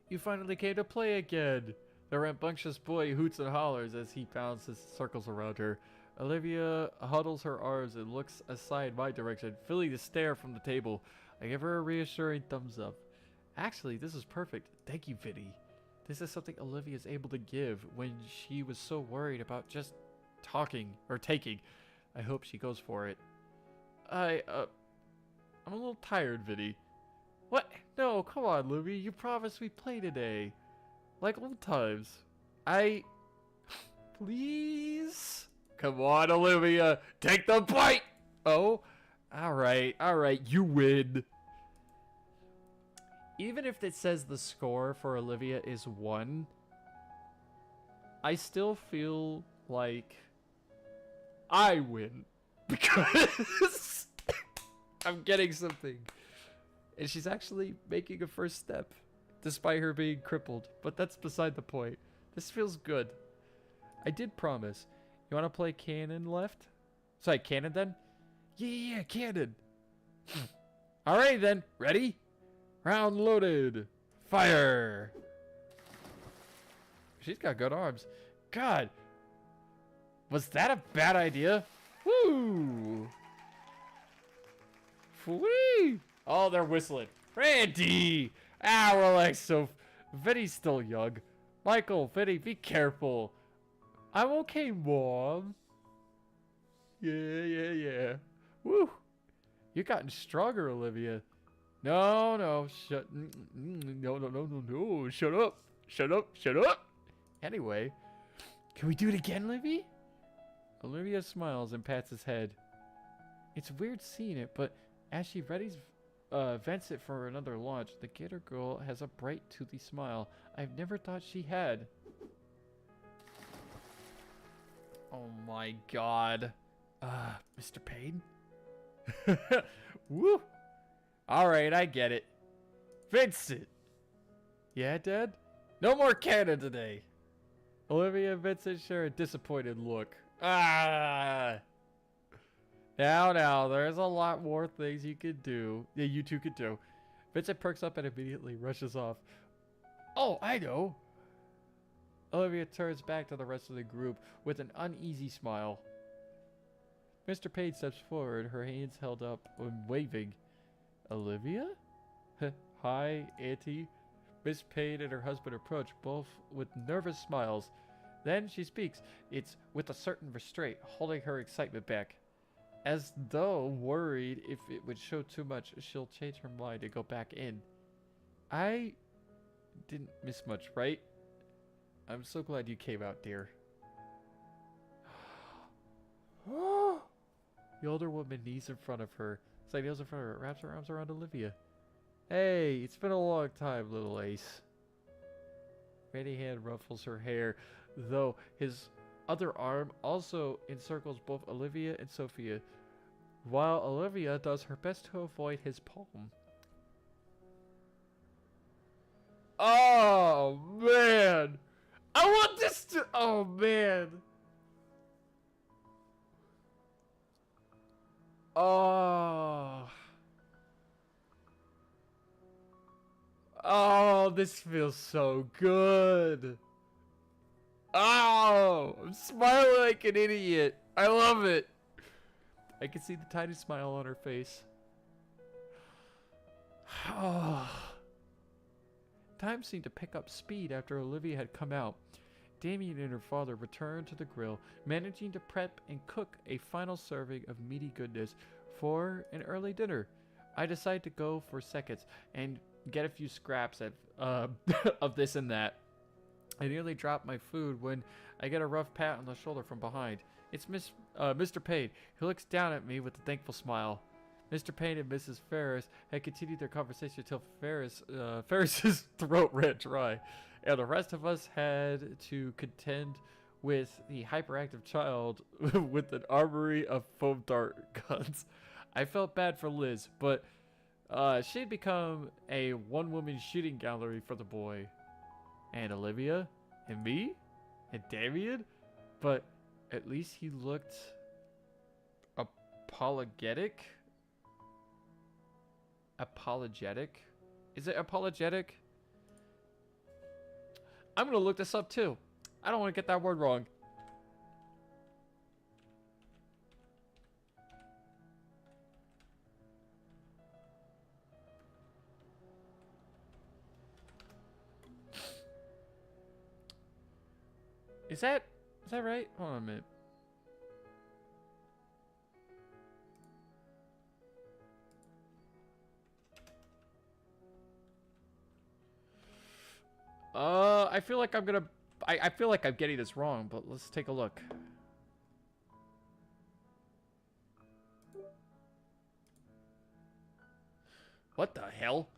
You finally came to play again. The rambunctious boy hoots and hollers as he pounds his circles around her. Olivia huddles her arms and looks aside my direction, feeling the stare from the table. I give her a reassuring thumbs up. Actually, this is perfect. Thank you, Vinny. This is something Olivia is able to give when she was so worried about just talking or taking. I hope she goes for it. I'm a little tired, Vinny. What? No, come on, Livy. You promised we'd play today. Like old times. Please? Come on, Olivia. Take the bite! Oh, alright, you win. Even if it says the score for Olivia is 1, I still feel like I win. because I'm getting something. And she's actually making a first step, despite her being crippled. But that's beside the point. This feels good. I did promise. You want to play cannon left? Sorry, cannon then? Yeah, cannon. Alright then. Ready? Round loaded. Fire. She's got good arms. God. Was that a bad idea? Woo. Whee. Oh, they're whistling. Randy. Ah, relax. So, Vinny's still young. Michael, Vinny, be careful. I'm okay, Mom. Yeah. Woo. You've gotten stronger, Olivia. No. No. Shut up. Anyway, can we do it again, Livy? Olivia smiles and pats his head. It's weird seeing it, but as she vents it for another launch, the Gator Girl has a bright, toothy smile I've never thought she had. Oh my god. Mr. Payne? Woo! Alright, I get it. Vincent! Yeah, Dad? No more cannon today! Olivia and Vincent share a disappointed look. Ah! Now, there's a lot more things you could do. Yeah, you two could do. Vincent perks up and immediately rushes off. Oh, I know! Olivia turns back to the rest of the group with an uneasy smile. Mr. Payne steps forward, her hands held up and waving. Olivia? Hi, Auntie. Miss Payne and her husband approach, both with nervous smiles. Then she speaks. It's with a certain restraint, holding her excitement back. As though worried if it would show too much, she'll change her mind and go back in. I didn't miss much, right? I'm so glad you came out, dear. The older woman kneels in front of her. Kneels in front of her, wraps her arms around Olivia. Hey, it's been a long time, little Ace. Randy hand ruffles her hair, though his other arm also encircles both Olivia and Sophia, while Olivia does her best to avoid his palm. Oh, man! I want this to... Oh, man! Oh, this feels so good. Oh, I'm smiling like an idiot. I love it. I can see the tiny smile on her face. Oh. Time seemed to pick up speed after Olivia had come out. Damien and her father returned to the grill, managing to prep and cook a final serving of meaty goodness for an early dinner. I decided to go for seconds and get a few scraps of this and that. I nearly dropped my food when I get a rough pat on the shoulder from behind. It's Mr. Payne, who looks down at me with a thankful smile. Mr. Payne and Mrs. Ferris had continued their conversation until Ferris's throat ran dry, and the rest of us had to contend with the hyperactive child with an armory of foam dart guns. I felt bad for Liz, but she'd become a one-woman shooting gallery for the boy. And Olivia, and me, and Damien, but at least he looked apologetic. Apologetic? Is it apologetic? I'm gonna look this up too. I don't want to get that word wrong. Is that right? Hold on a minute. I feel like I'm gonna... I feel like I'm getting this wrong, but let's take a look. What the hell?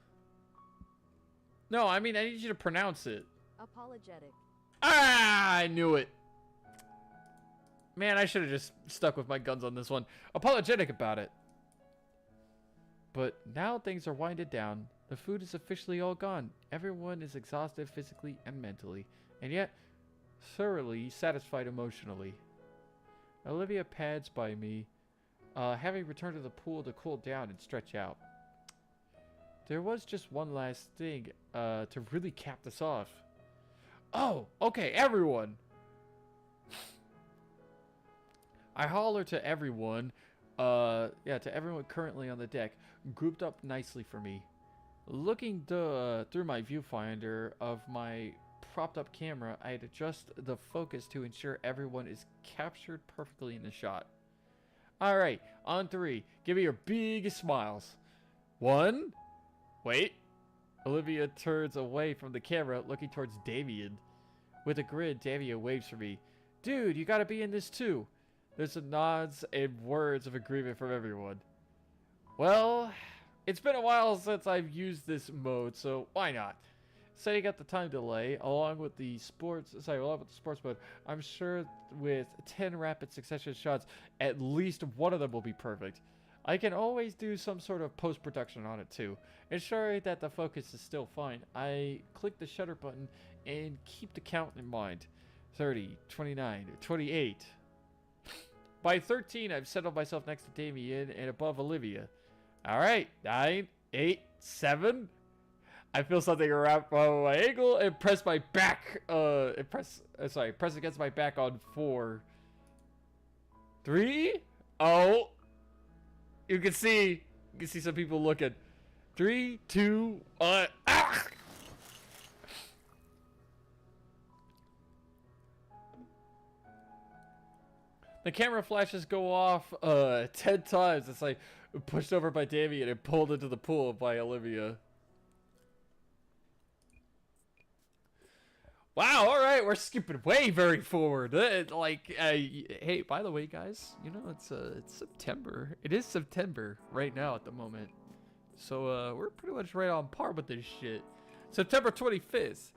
No, I mean, I need you to pronounce it. Apologetic. Ah, I knew it. Man, I should have just stuck with my guns on this one. Apologetic about it. But now things are winded down. The food is officially all gone. Everyone is exhausted physically and mentally, and yet thoroughly satisfied emotionally. Olivia pads by me, having returned to the pool to cool down and stretch out. There was just one last thing to really cap this off. Oh, okay, everyone! I holler to everyone, to everyone currently on the deck, grouped up nicely for me. Looking through my viewfinder of my propped up camera, I'd adjust the focus to ensure everyone is captured perfectly in the shot. Alright, on 3, give me your biggest smiles. 1, wait. Olivia turns away from the camera, looking towards Damien. With a grin, Damien waves for me. Dude, you gotta be in this too. There's some nods and words of agreement from everyone. Well, it's been a while since I've used this mode, so why not? Setting up the time delay, along with the sports mode, I'm sure with 10 rapid succession shots, at least one of them will be perfect. I can always do some sort of post-production on it too, ensuring that the focus is still fine. I click the shutter button and keep the count in mind. 30, 29, 28. By 13, I've settled myself next to Damien and above Olivia. Alright, 9, 8, 7. I feel something around my ankle and press my back, press against my back on 4. 3. Oh. You can see some people looking. 3, 2, 1. Ah! The camera flashes go off 10 times. It's like pushed over by Damien and pulled into the pool by Olivia. Wow, all right, we're skipping way very forward. Hey, by the way, guys, you know it's September. It is September right now at the moment, so we're pretty much right on par with this shit. September 25th.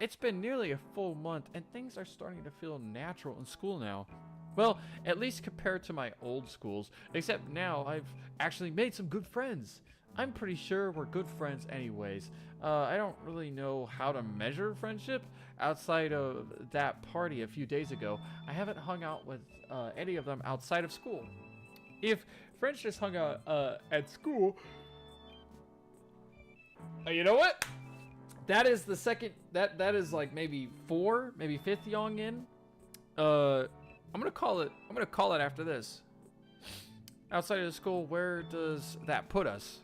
It's been nearly a full month, and things are starting to feel natural in school now. Well, at least compared to my old schools, except now I've actually made some good friends. I'm pretty sure we're good friends anyways. I don't really know how to measure friendship outside of that party a few days ago. I haven't hung out with any of them outside of school. If friends just hung out at school, you know what? That is the second. That is like maybe 4, maybe 5th young in. I'm gonna call it after this. Outside of the school, where does that put us?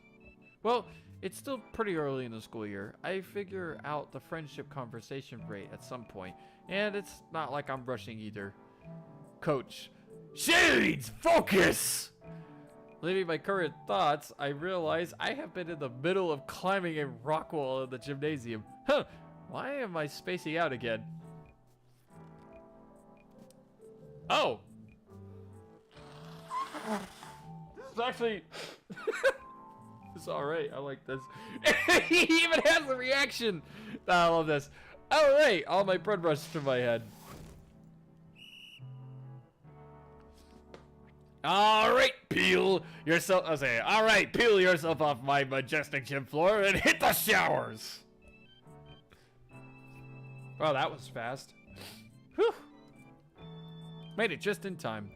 Well, it's still pretty early in the school year. I figure out the friendship conversation rate at some point, and it's not like I'm rushing either. Coach, Shades, focus! Leaving my current thoughts, I realize I have been in the middle of climbing a rock wall in the gymnasium. Huh, why am I spacing out again? Oh! This is actually... It's alright, I like this. He even has a reaction! I love this. Alright, all my blood rushes to my head. Alright, peel yourself... I say, alright, peel yourself off my majestic gym floor and hit the showers! Oh, that was fast. Whew. Made it just in time.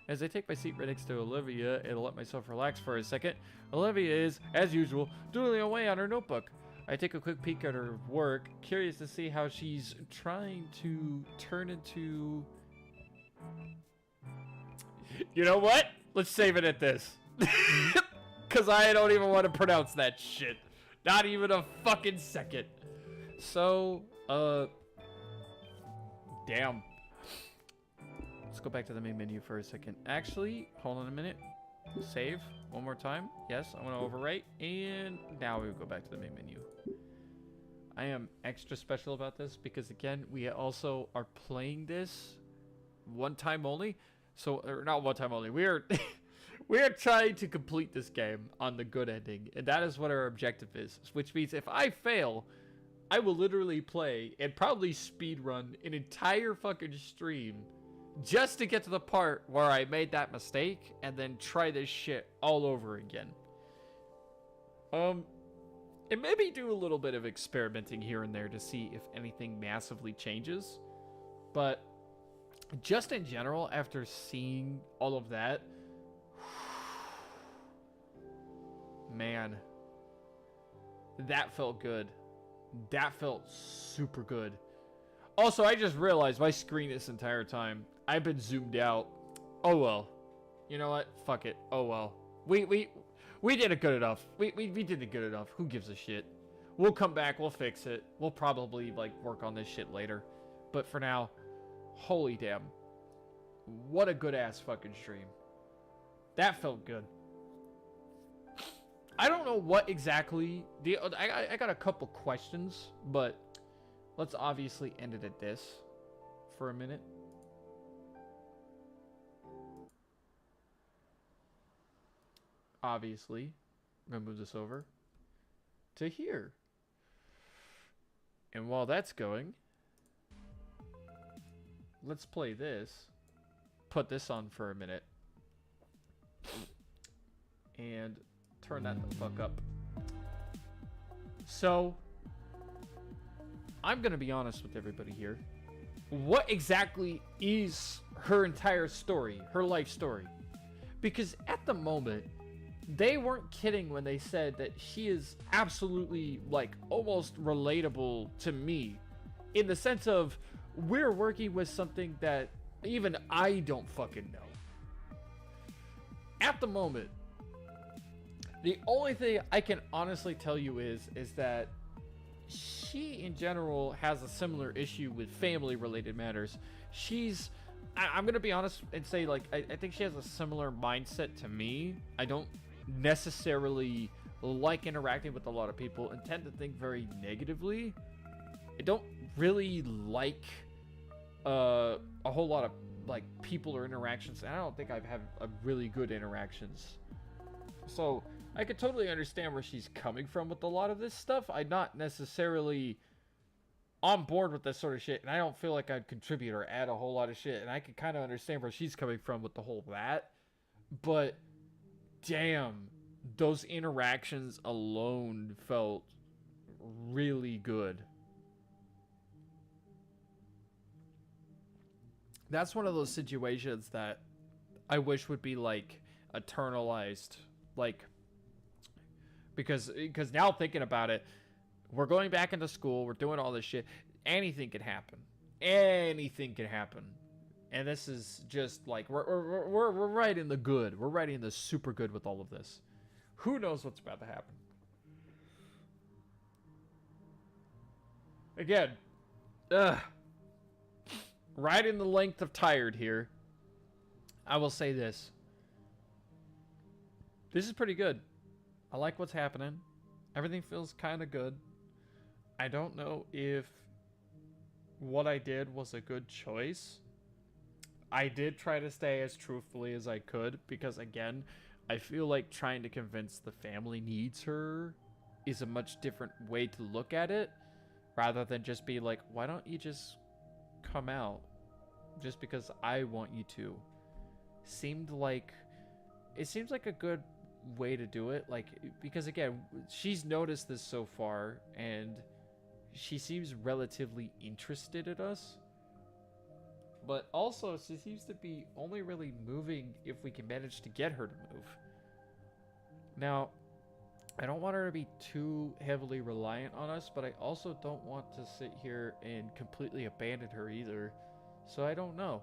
As I take my seat right next to Olivia and let myself relax for a second, Olivia is, as usual, doodling away on her notebook. I take a quick peek at her work, curious to see how she's trying to turn into... You know what? Let's save it at this. Because I don't even want to pronounce that shit. Not even a fucking second. So, damn. Let's go back to the main menu for a second. Actually, hold on a minute. Save one more time. Yes, I want to overwrite. And now we go back to the main menu. I am extra special about this because, again, we also are playing this one time only. So, or not one time only. We are trying to complete this game on the good ending. And that is what our objective is. Which means if I fail, I will literally play and probably speedrun an entire fucking stream just to get to the part where I made that mistake and then try this shit all over again. And maybe do a little bit of experimenting here and there to see if anything massively changes. But just in general, after seeing all of that, man, that felt good. That felt super good. Also, I just realized my screen this entire time, I've been zoomed out. Oh well. You know what? Fuck it. Oh well. We did it good enough. We did it good enough. Who gives a shit? We'll come back. We'll fix it. We'll probably, like, work on this shit later. But for now, holy damn. What a good-ass fucking stream. That felt good. I don't know what exactly... I got a couple questions, but let's obviously end it at this for a minute. Obviously, I'm going to move this over to here. And while that's going, let's play this. Put this on for a minute. And turn that the fuck up. So, I'm going to be honest with everybody here. What exactly is her entire story, her life story? Because at the moment, they weren't kidding when they said that she is absolutely, like, almost relatable to me. In the sense of, we're working with something that even I don't fucking know. At the moment, the only thing I can honestly tell you is that she, in general, has a similar issue with family-related matters. I'm going to be honest and say, like, I think she has a similar mindset to me. I don't necessarily like interacting with a lot of people and tend to think very negatively. I don't really like a whole lot of, like, people or interactions. And I don't think I've had a really good interactions. So I could totally understand where she's coming from with a lot of this stuff. I'm not necessarily on board with this sort of shit, and I don't feel like I'd contribute or add a whole lot of shit. And I can kind of understand where she's coming from with the whole that. But damn, those interactions alone felt really good. That's one of those situations that I wish would be, like, eternalized. Like, because now thinking about it, we're going back into school, we're doing all this shit. Anything could happen. Anything could happen. And this is just like, we're right in the good. We're right in the super good with all of this. Who knows what's about to happen? Again, right in the length of tired here. I will say this. This is pretty good. I like what's happening. Everything feels kind of good. I don't know if what I did was a good choice. I did try to stay as truthfully as I could because, again, I feel like trying to convince the family needs her is a much different way to look at it rather than just be like, why don't you just come out just because I want you to? It seems like a good way to do it, like, because again, she's noticed this so far and she seems relatively interested in us, but also she seems to be only really moving if we can manage to get her to move. Now, I don't want her to be too heavily reliant on us, but I also don't want to sit here and completely abandon her either, so I don't know.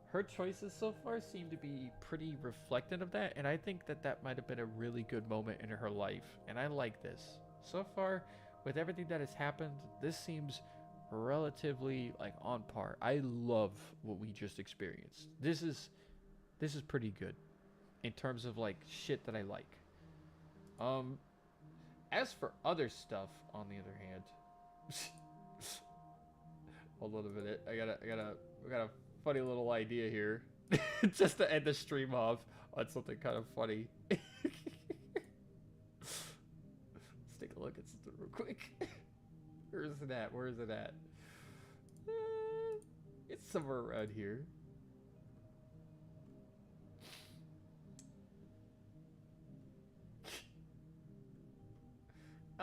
Her choices so far seem to be pretty reflectant of that, and I think that might have been a really good moment in her life, and I like this. So far, with everything that has happened, this seems relatively, like, on par. I love what we just experienced. This is pretty good in terms of, like, shit that I like. As for other stuff, on the other hand, hold on a minute. I got a funny little idea here, just to end the stream off on something kind of funny. Let's take a look at something real quick. Where is it at? It's somewhere around here.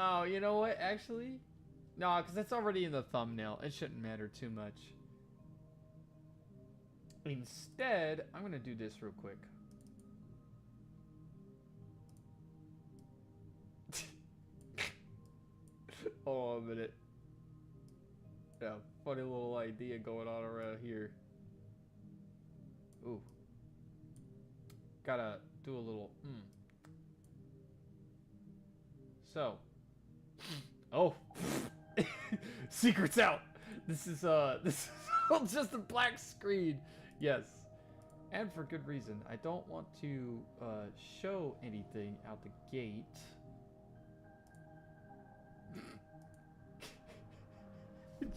Oh, you know what? Actually, no, because it's already in the thumbnail. It shouldn't matter too much. Instead, I'm gonna do this real quick. Hold on a minute. Yeah, funny little idea going on around here. Ooh. Gotta do a little, So. Oh. Secret's out. This is just a black screen. Yes. And for good reason. I don't want to show anything out the gate.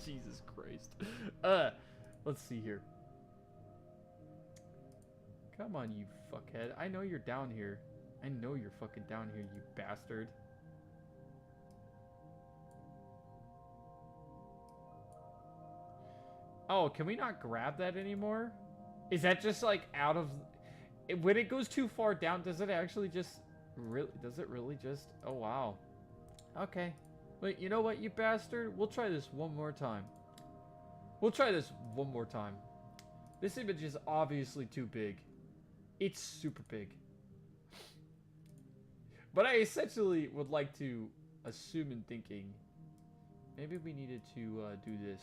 Jesus Christ. Let's see here. Come on, you fuckhead. I know you're down here. I know you're fucking down here, you bastard. Oh, can we not grab that anymore? Is that just like out of... When it goes too far down, does it actually just... Does it really just... Oh, wow. Okay. Wait, you know what, you bastard? We'll try this one more time. We'll try this one more time. This image is obviously too big. It's super big. But I essentially would like to assume in thinking, maybe we needed to do this.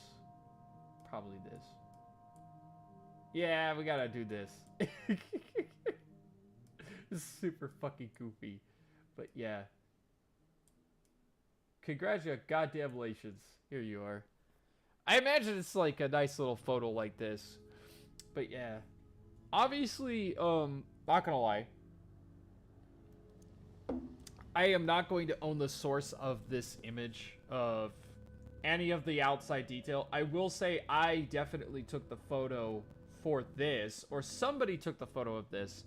Probably this. Yeah, we gotta do this. It's super fucking goofy. But yeah. Congratulations. Here you are. I imagine it's like a nice little photo like this. But yeah. Obviously, not gonna lie. I am not going to own the source of this image of any of the outside detail. I will say I definitely took the photo for this, or somebody took the photo of this,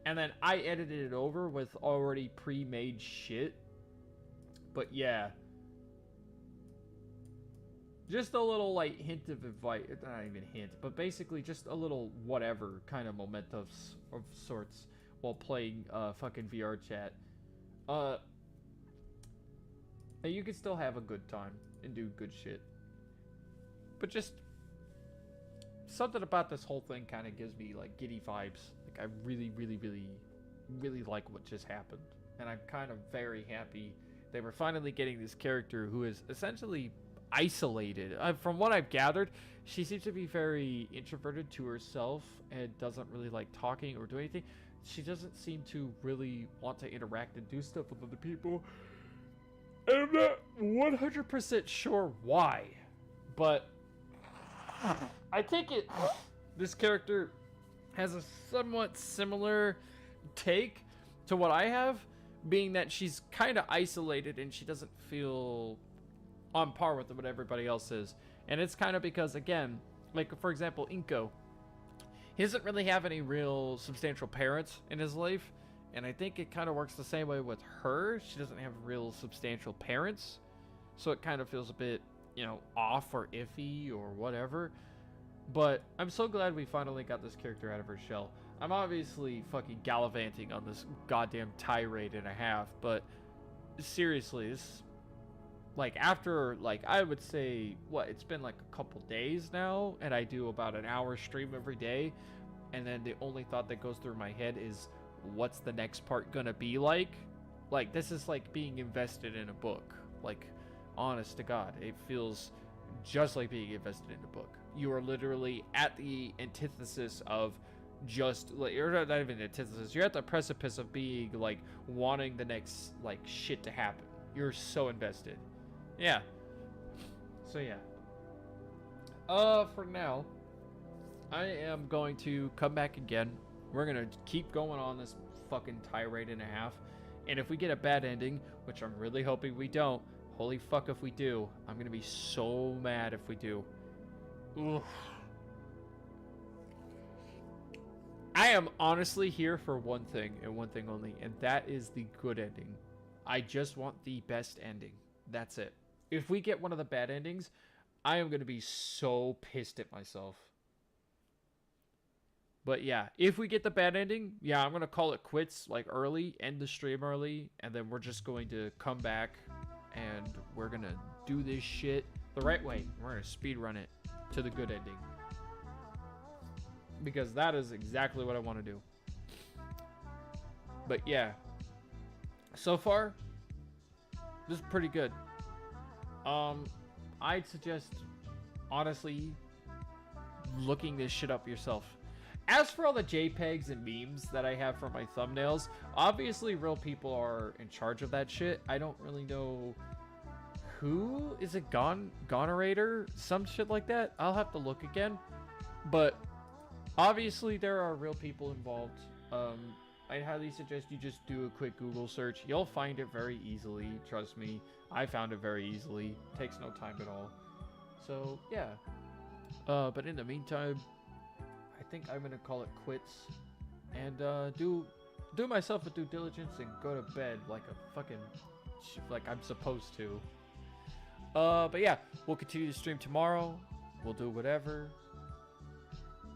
and then I edited it over with already pre-made shit. But yeah. Just a little, like, hint of advice. Not even hint, but basically just a little whatever kind of mementos of sorts while playing fucking VR chat. And you can still have a good time and do good shit. But just something about this whole thing kind of gives me, like, giddy vibes. Like, I really, really, really, really like what just happened. And I'm kind of very happy that we're finally getting this character who is essentially isolated. From what I've gathered, she seems to be very introverted to herself and doesn't really like talking or do anything. She doesn't seem to really want to interact and do stuff with other people. And I'm not 100% sure why, but I think this character has a somewhat similar take to what I have, being that she's kind of isolated and she doesn't feel on par with what everybody else is. And it's kind of because, again, like, for example, Inko, he doesn't really have any real substantial parents in his life, and I think it kind of works the same way with her. She doesn't have real substantial parents, so it kind of feels a bit, you know, off or iffy or whatever. But I'm so glad we finally got this character out of her shell. I'm obviously fucking gallivanting on this goddamn tirade and a half, but seriously, this, like, after, like, I would say, what, it's been like a couple days now, and I do about an hour stream every day, and then the only thought that goes through my head is, what's the next part gonna be like? Like, this is like being invested in a book. Like, honest to God, it feels just like being invested in a book. You are literally at the antithesis of just, like, you're not even antithesis, you're at the precipice of being, like, wanting the next, like, shit to happen. You're so invested. Yeah. So yeah. For now, I am going to come back again. We're gonna keep going on this fucking tirade and a half. And if we get a bad ending, which I'm really hoping we don't, holy fuck if we do, I'm gonna be so mad if we do. Oof. I am honestly here for one thing and one thing only, and that is the good ending. I just want the best ending. That's it. If we get one of the bad endings, I am going to be so pissed at myself. But yeah, if we get the bad ending, yeah, I'm going to call it quits, like, early, end the stream early, and then we're just going to come back, and we're gonna do this shit the right way. We're gonna speed run it to the good ending, because that is exactly what I want to do. But yeah, so far this is pretty good. I'd suggest, honestly, looking this shit up yourself. As for all the JPEGs and memes that I have for my thumbnails, obviously real people are in charge of that shit. I don't really know who. Is it Gonerator? Some shit like that? I'll have to look again. But obviously there are real people involved. I'd highly suggest you just do a quick Google search. You'll find it very easily. Trust me. I found it very easily. Takes no time at all. So, yeah. But in the meantime, I think I'm gonna call it quits and do myself a due diligence and go to bed like a fucking like I'm supposed to. But yeah, we'll continue to stream tomorrow. We'll do whatever.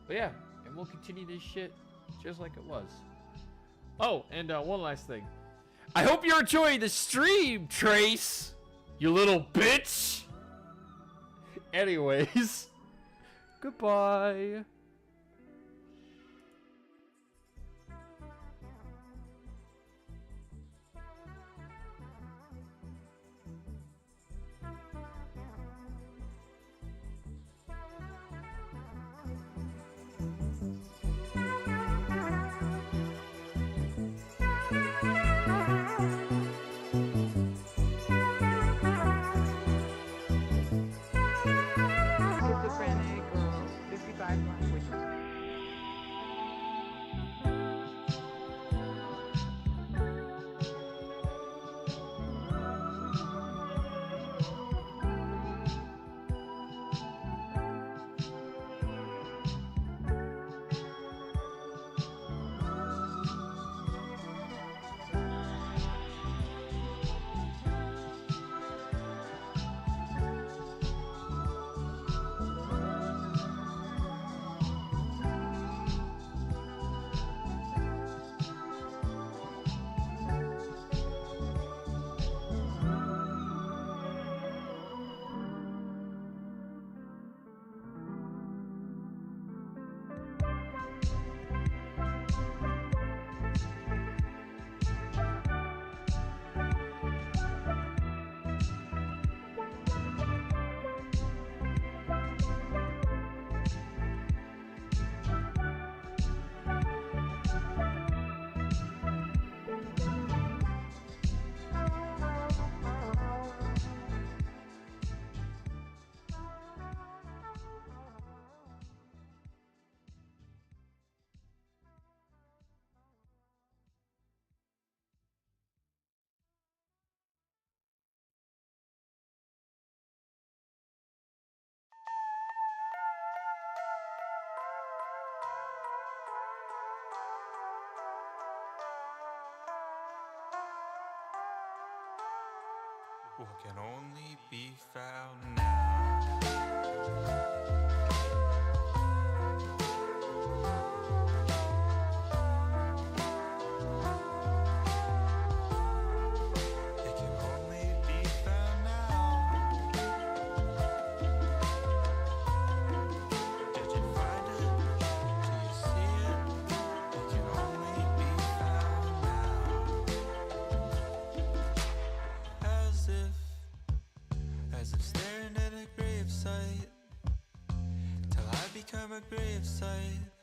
But yeah, and we'll continue this shit just like it was. Oh, and one last thing. I hope you're enjoying the stream, Trace. You little bitch. Anyways, goodbye. Schizophrenic or 55 languages. What can only be found now? It can only be found now. Did you find it? Do you see it? It can only be found now. As if staring at a gravesite, till I become a gravesite.